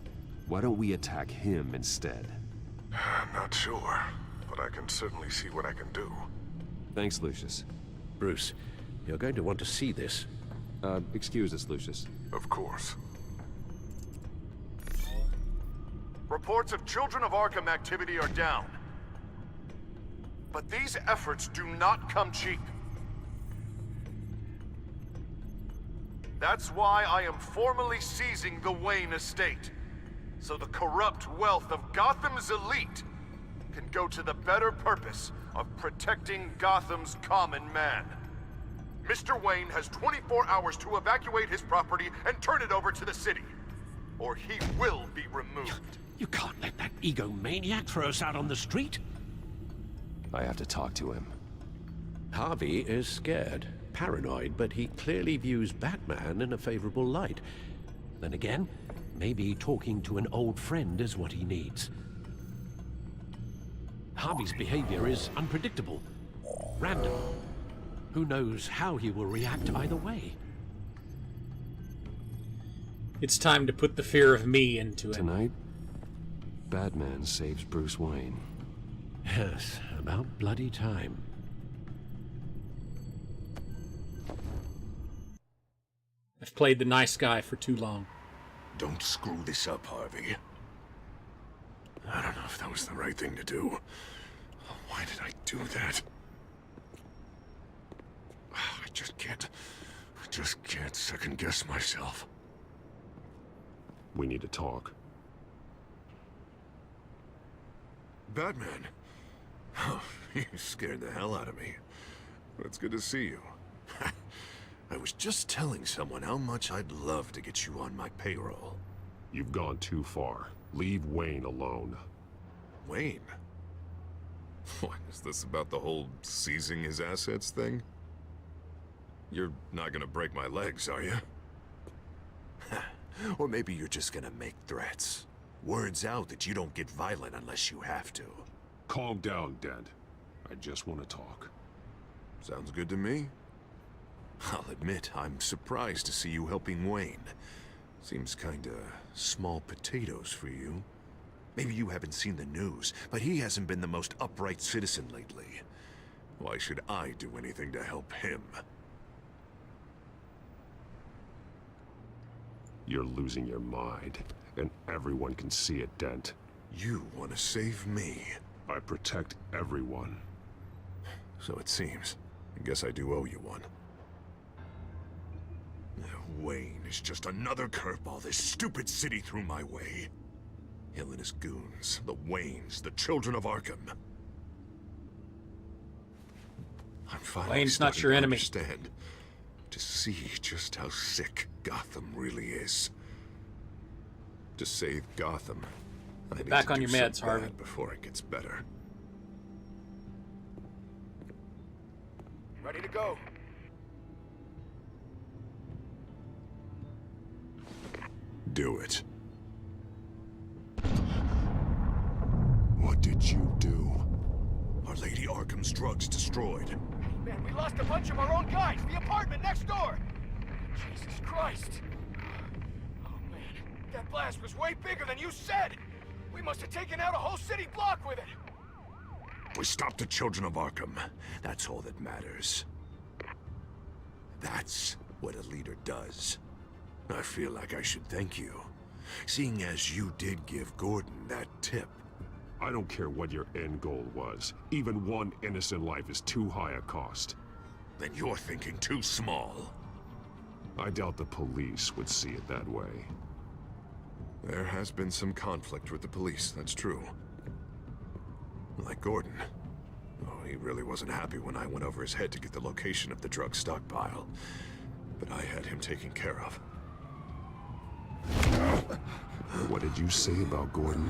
Why don't we attack him instead? I'm not sure, but I can certainly see what I can do. Thanks, Lucius. Bruce, you're going to want to see this. Excuse us, Lucius. Of course. Reports of Children of Arkham activity are down. But these efforts do not come cheap. That's why I am formally seizing the Wayne estate, so the corrupt wealth of Gotham's elite can go to the better purpose of protecting Gotham's common man. Mr. Wayne has 24 hours to evacuate his property and turn it over to the city, or he will be removed. You can't let that egomaniac throw us out on the street. I have to talk to him. Harvey is scared, paranoid, but he clearly views Batman in a favorable light. Then again, maybe talking to an old friend is what he needs. Harvey's behavior is unpredictable, random. Who knows how he will react either way? It's time to put the fear of me into him. Tonight, Batman saves Bruce Wayne. Yes, about bloody time. I've played the nice guy for too long. Don't screw this up, Harvey. I don't know if that was the right thing to do. Why did I do that? I just can't second guess myself. We need to talk. Batman. Oh, you scared the hell out of me. It's good to see you. I was just telling someone how much I'd love to get you on my payroll. You've gone too far. Leave Wayne alone. Wayne? What, is this about the whole seizing his assets thing? You're not gonna break my legs, are you? Or maybe you're just gonna make threats. Words out that you don't get violent unless you have to. Calm down, Dent. I just want to talk. Sounds good to me. I'll admit, I'm surprised to see you helping Wayne. Seems kinda small potatoes for you. Maybe you haven't seen the news, but he hasn't been the most upright citizen lately. Why should I do anything to help him? You're losing your mind, and everyone can see it, Dent. You want to save me? I protect everyone. So it seems. I guess I do owe you one. Wayne is just another curveball this stupid city threw my way. Hill and his goons, the Waynes, the children of Arkham. I'm finally Wayne's not starting your to enemy. understand. To see just how sick Gotham really is. To save Gotham, I need back to on do your some meds, Harvey. bad before it gets better. Ready to go. Do it. What did you do? Our Lady Arkham's drugs destroyed. Man, we lost a bunch of our own guys. The apartment next door. Jesus Christ. Oh, man. That blast was way bigger than you said. We must have taken out a whole city block with it. We stopped the children of Arkham. That's all that matters. That's what a leader does. I feel like I should thank you, seeing as you did give Gordon that tip. I don't care what your end goal was. Even one innocent life is too high a cost. Then you're thinking too small. I doubt the police would see it that way. There has been some conflict with the police, that's true. Like Gordon. Oh, he really wasn't happy when I went over his head to get the location of the drug stockpile. But I had him taken care of. What did you say about Gordon?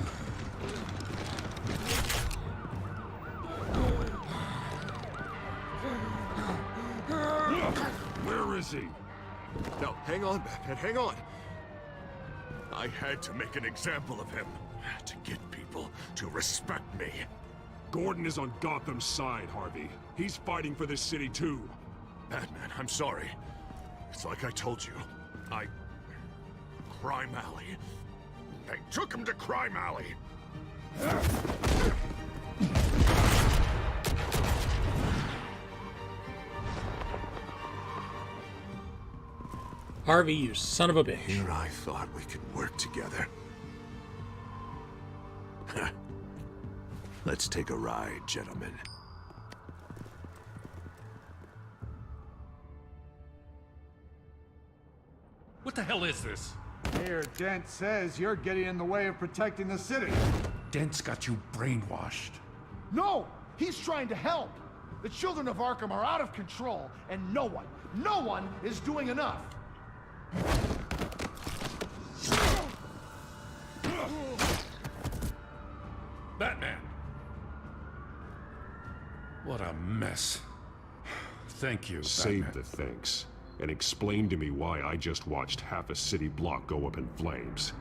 Where is he? No, hang on, Batman, hang on. I had to make an example of him. To get people to respect me. Gordon is on Gotham's side, Harvey. He's fighting for this city too. Batman, I'm sorry. It's like I told you. Crime Alley. They took him to Crime Alley. Harvey, you son of a bitch. Here I thought we could work together. Let's take a ride, gentlemen. What the hell is this? Mayor Dent says you're getting in the way of protecting the city. Dent's got you brainwashed. No! He's trying to help! The children of Arkham are out of control, and no one is doing enough! Batman! What a mess. Thank you, Save Batman. the thanks, and explain to me why I just watched half a city block go up in flames.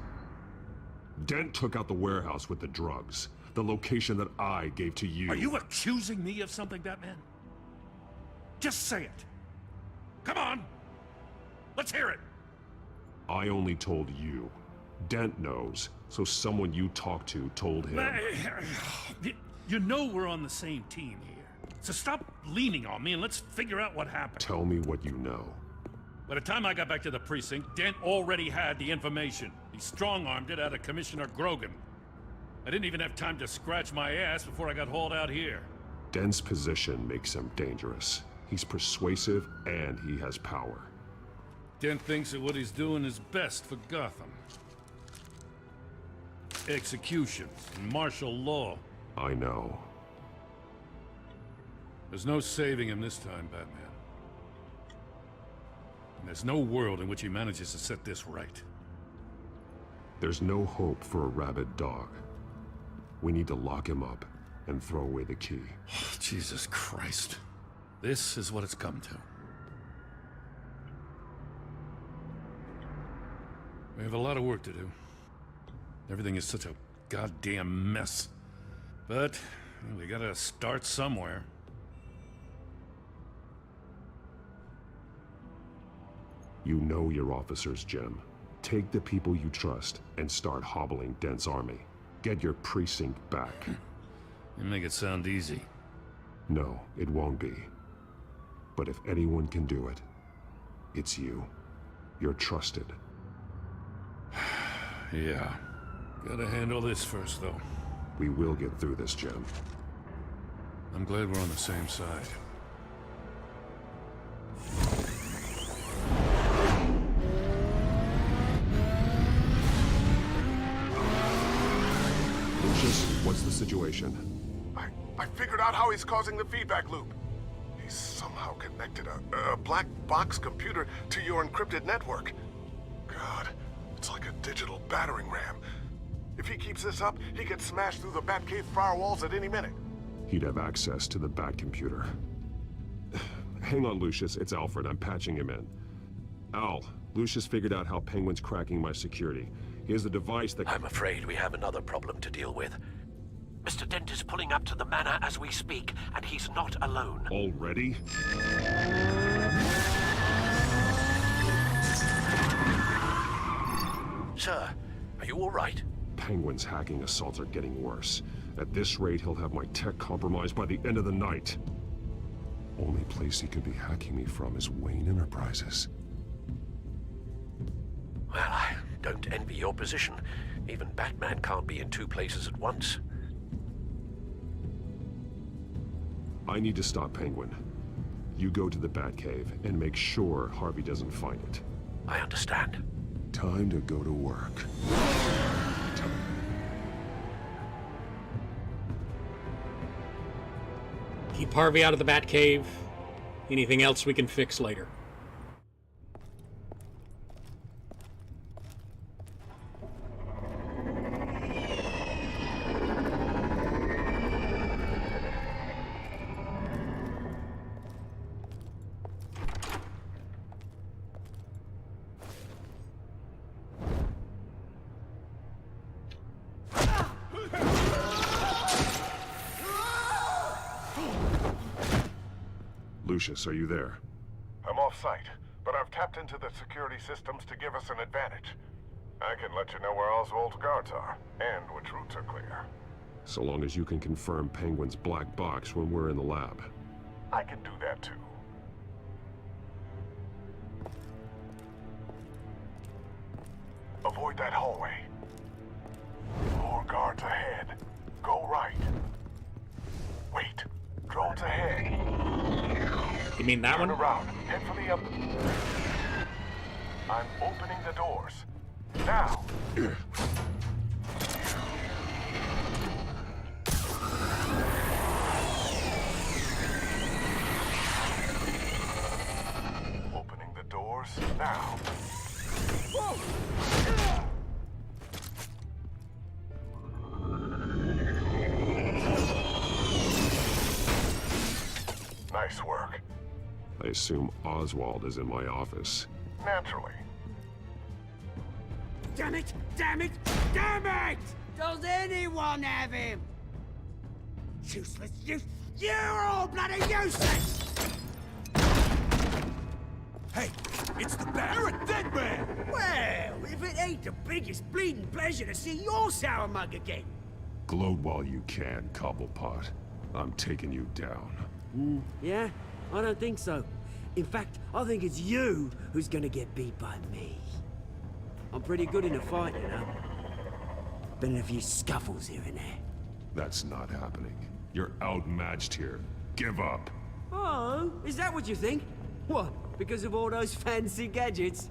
Dent took out the warehouse with the drugs, the location that I gave to you. Are you accusing me of something, Batman? Just say it. Come on! Let's hear it! I only told you. Dent knows, so someone you talked to told him. You know we're on the same team here. So stop leaning on me and let's figure out what happened. Tell me what you know. By the time I got back to the precinct, Dent already had the information. He strong-armed it out of Commissioner Grogan. I didn't even have time to scratch my ass before I got hauled out here. Dent's position makes him dangerous. He's persuasive and he has power. Dent thinks that what he's doing is best for Gotham. Execution and martial law. I know. There's no saving him this time, Batman. And there's no world in which he manages to set this right. There's no hope for a rabid dog. We need to lock him up and throw away the key. Jesus Christ. This is what it's come to. We have a lot of work to do. Everything is such a goddamn mess. But we gotta start somewhere. You know your officers, Jim. Take the people you trust and start hobbling Dent's army. Get your precinct back. You make it sound easy. No, it won't be. But if anyone can do it, it's you. You're trusted. Yeah. Gotta handle this first, though. We will get through this, Jim. I'm glad we're on the same side. Lucius, what's the situation? I figured out how he's causing the feedback loop. He's somehow connected a black box computer to your encrypted network. God, it's like a digital battering ram. If he keeps this up, he could smash through the Batcave firewalls at any minute. He'd have access to the Bat computer. Hang on, Lucius. It's Alfred. I'm patching him in. Al, Lucius figured out how Penguin's cracking my security. He has a device that... I'm afraid we have another problem to deal with. Mr. Dent is pulling up to the manor as we speak, and he's not alone. Already? Sir, are you all right? Penguin's hacking assaults are getting worse. At this rate, he'll have my tech compromised by the end of the night. Only place he could be hacking me from is Wayne Enterprises. Well, I don't envy your position. Even Batman can't be in two places at once. I need to stop Penguin. You go to the Batcave and make sure Harvey doesn't find it. I understand. Time to go to work. Keep Harvey out of the Batcave. Anything else we can fix later. Lucius, are you there? I'm off-site, but I've tapped into the security systems to give us an advantage. I can let you know where Oswald's guards are, and which routes are clear. So long as you can confirm Penguin's black box when we're in the lab. I can do that too. Avoid that hallway. More guards ahead. Go right. Wait. Drones ahead. You mean that one? Turn around. Head for the upper. I'm opening the doors. Now. Opening the doors now. Nice work. I assume Oswald is in my office. Naturally. Damn it! Damn it! Damn it! Does anyone have him? Useless, you're all bloody useless! Hey, it's the Bat. You're a dead man! Well, if it ain't the biggest bleeding pleasure to see your sour mug again. Gloat while you can, Cobblepot. I'm taking you down. Yeah? I don't think so. In fact, I think it's you who's gonna get beat by me. I'm pretty good in a fight, you know. Been in a few scuffles here and there. That's not happening. You're outmatched here. Give up. Oh, is that what you think? What, because of all those fancy gadgets?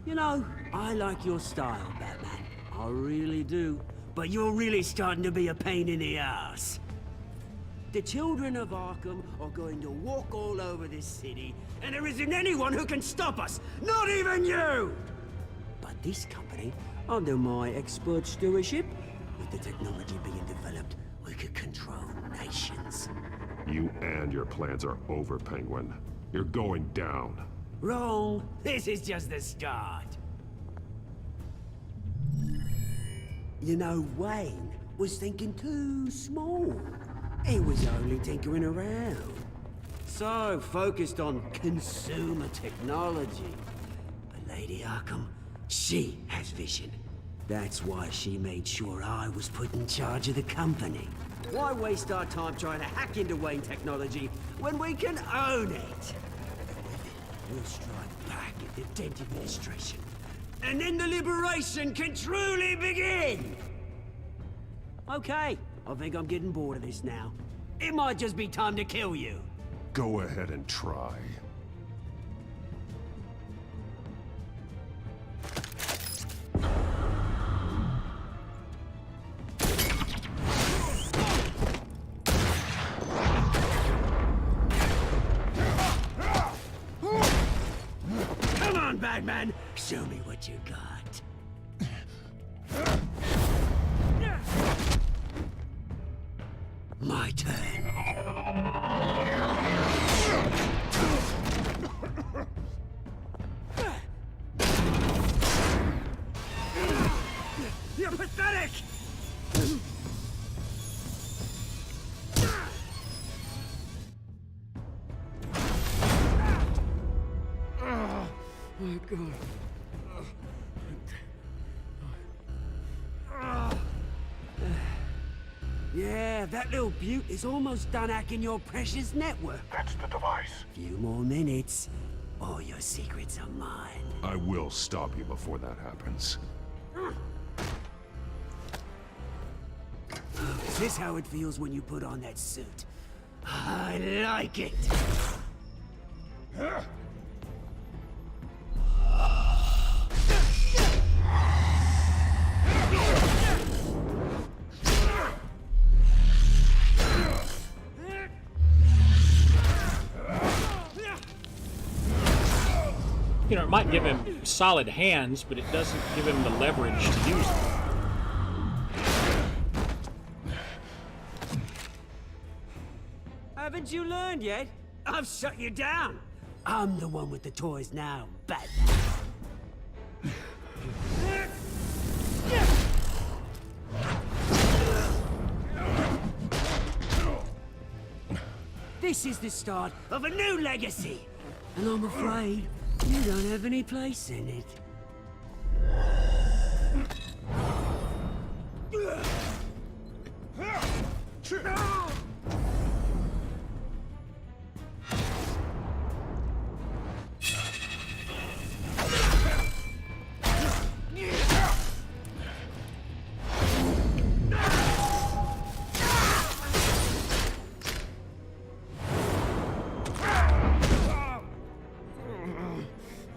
You know, I like your style, Batman. I really do. But you're really starting to be a pain in the ass. The children of Arkham are going to walk all over this city, and there isn't anyone who can stop us! Not even you! But this company, under my expert stewardship, with the technology being developed, we could control nations. You and your plans are over, Penguin. You're going down. Wrong. This is just the start. You know, Wayne was thinking too small. He was only tinkering around. So focused on consumer technology. But Lady Arkham, she has vision. That's why she made sure I was put in charge of the company. Why waste our time trying to hack into Wayne technology when we can own it? We'll strike back at the Dent administration. And then the liberation can truly begin! Okay, I think I'm getting bored of this now. It might just be time to kill you. Go ahead and try. Come on, Batman! Show me what you got. My turn. You're pathetic! Oh, my God. Yeah, that little beaut is almost done hacking your precious network. That's the device. Few more minutes, all your secrets are mine. I will stop you before that happens. Is this how it feels when you put on that suit? I like it! You know, it might give him solid hands, but it doesn't give him the leverage to use them. Haven't you learned yet? I've shut you down. I'm the one with the toys now, Batman. This is the start of a new legacy, and I'm afraid you don't have any place in it.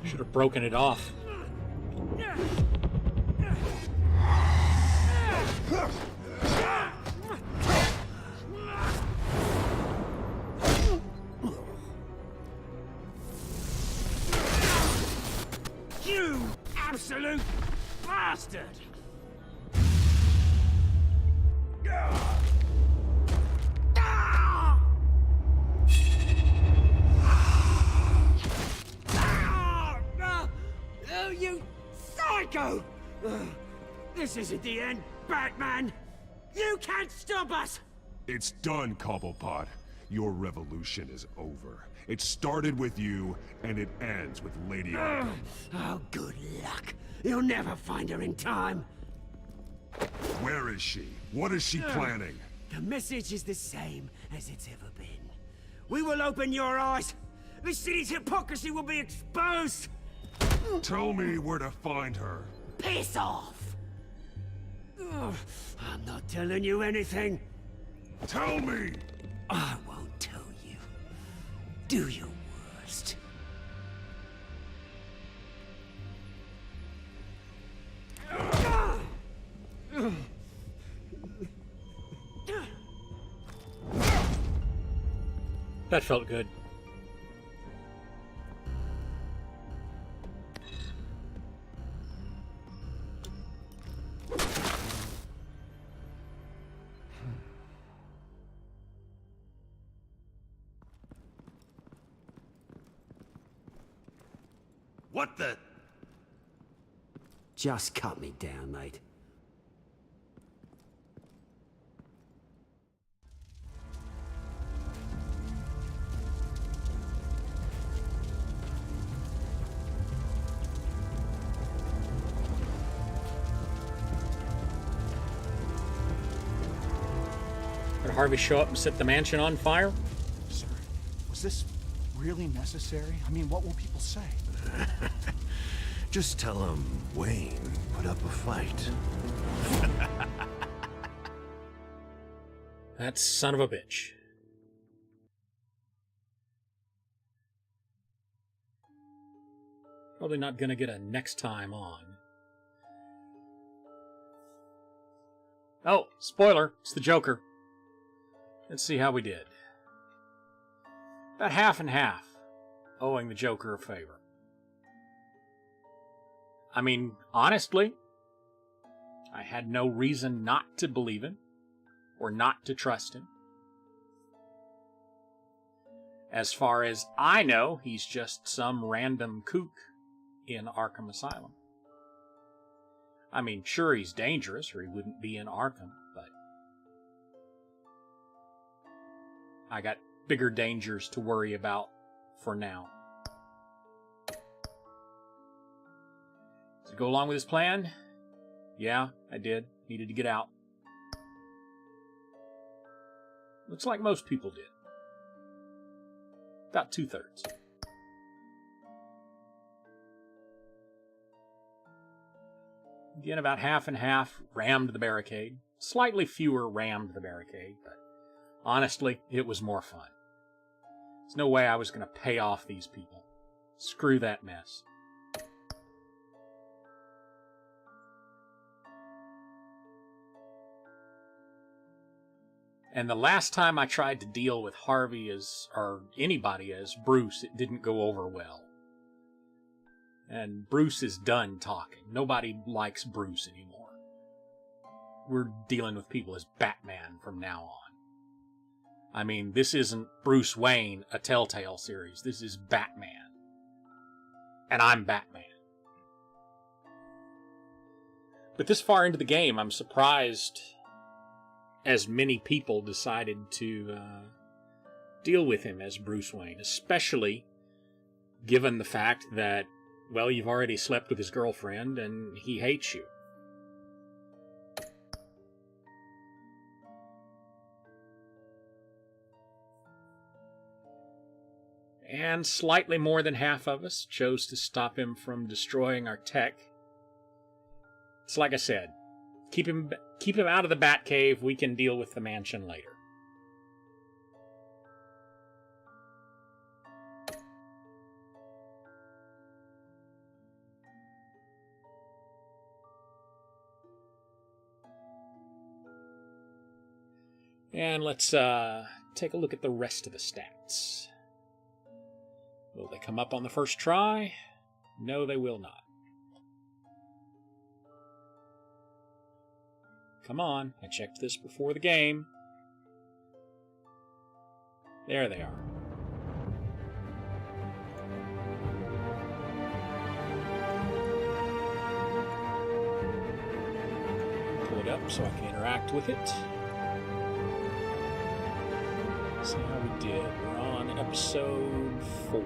Should have broken it off. You absolute bastard! Oh, you psycho! This isn't the end, Batman! You can't stop us! It's done, Cobblepot. Your revolution is over. It started with you, and it ends with Lady Arkham. Oh, good luck. You'll never find her in time. Where is is she? What is she planning? The message is the same as it's ever been. We will open your eyes. The city's hypocrisy will be exposed. Tell me where to find her. Piss off! Ugh, I'm not telling you anything. Tell me! I won't tell you. Do your worst. That felt good. What the? Just cut me down, mate. Did Harvey show up and set the mansion on fire? Sir, was this really necessary? I mean, what will people say? Just tell him Wayne put up a fight. That son of a bitch. Probably not gonna get a next time on. Oh, spoiler, it's the Joker. Let's see how we did. About half and half, owing the Joker a favor. I mean, honestly, I had no reason not to believe him or not to trust him. As far as I know, he's just some random kook in Arkham Asylum. I mean, sure, he's dangerous or he wouldn't be in Arkham, but I got bigger dangers to worry about for now. Did it go along with his plan? Yeah, I did. Needed to get out. Looks like most people did. About 2/3. Again, about half and half rammed the barricade. Slightly fewer rammed the barricade, but honestly, it was more fun. There's no way I was going to pay off these people. Screw that mess. And the last time I tried to deal with Harvey or anybody as Bruce, it didn't go over well. And Bruce is done talking. Nobody likes Bruce anymore. We're dealing with people as Batman from now on. I mean, this isn't Bruce Wayne, a Telltale series. This is Batman. And I'm Batman. But this far into the game, I'm surprised as many people decided to deal with him as Bruce Wayne, especially given the fact that, well, you've already slept with his girlfriend and he hates you. And slightly more than half of us chose to stop him from destroying our tech. It's like I said, keep him out of the Batcave. We can deal with the mansion later. And let's take a look at the rest of the stats. Will they come up on the first try? No, they will not. Come on, I checked this before the game. There they are. Pull it up so I can interact with it. See how we did. We're on episode 4.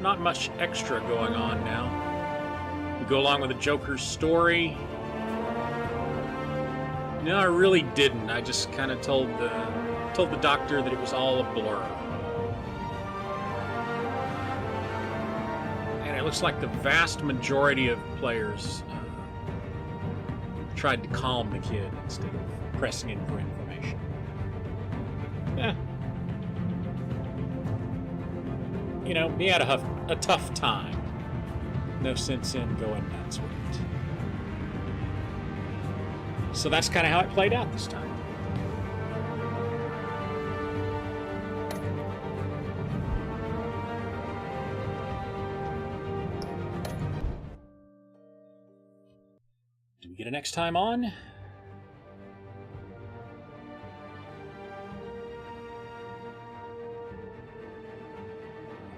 not much extra going on now. We go along with the Joker's story. No, I really didn't. I just kind of told the doctor that it was all a blur. And it looks like the vast majority of players tried to calm the kid instead of pressing in for information. You know, he had a tough time. No sense in going nuts with it. So that's kind of how it played out this time. Do we get a next time on?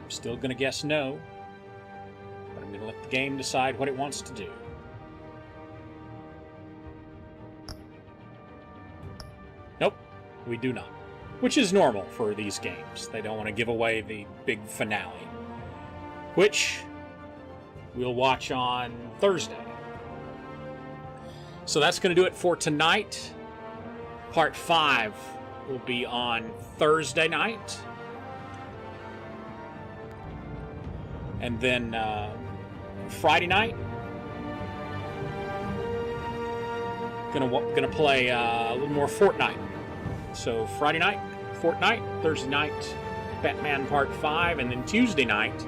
I'm still gonna guess no, but I'm gonna let the game decide what it wants to do. Nope, we do not. Which is normal for these games. They don't want to give away the big finale. Which we'll watch on Thursday. So that's going to do it for tonight. Part 5 will be on Thursday night. And then Friday night, gonna play a little more Fortnite. So Friday night, Fortnite. Thursday night, Batman Part 5, and then Tuesday night,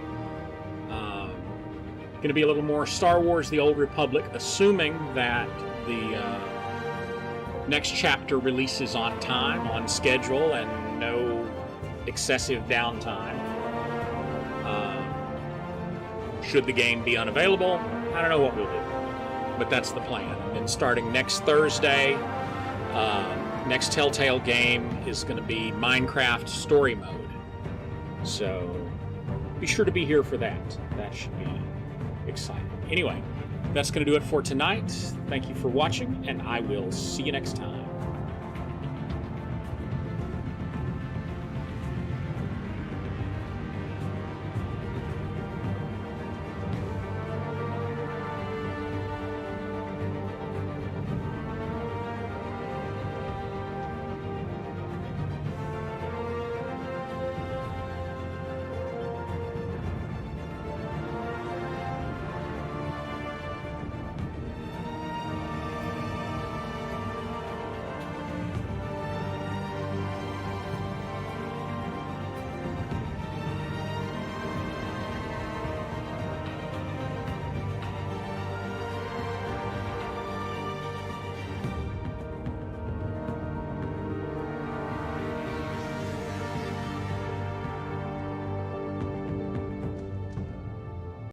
gonna be a little more Star Wars: The Old Republic, assuming that the next chapter releases on time, on schedule, and no excessive downtime. Should the game be unavailable, I don't know what we'll do. But that's the plan. And then starting next Thursday, next Telltale game is going to be Minecraft Story Mode. So be sure to be here for that. That should be exciting. Anyway, that's going to do it for tonight. Thank you for watching, and I will see you next time.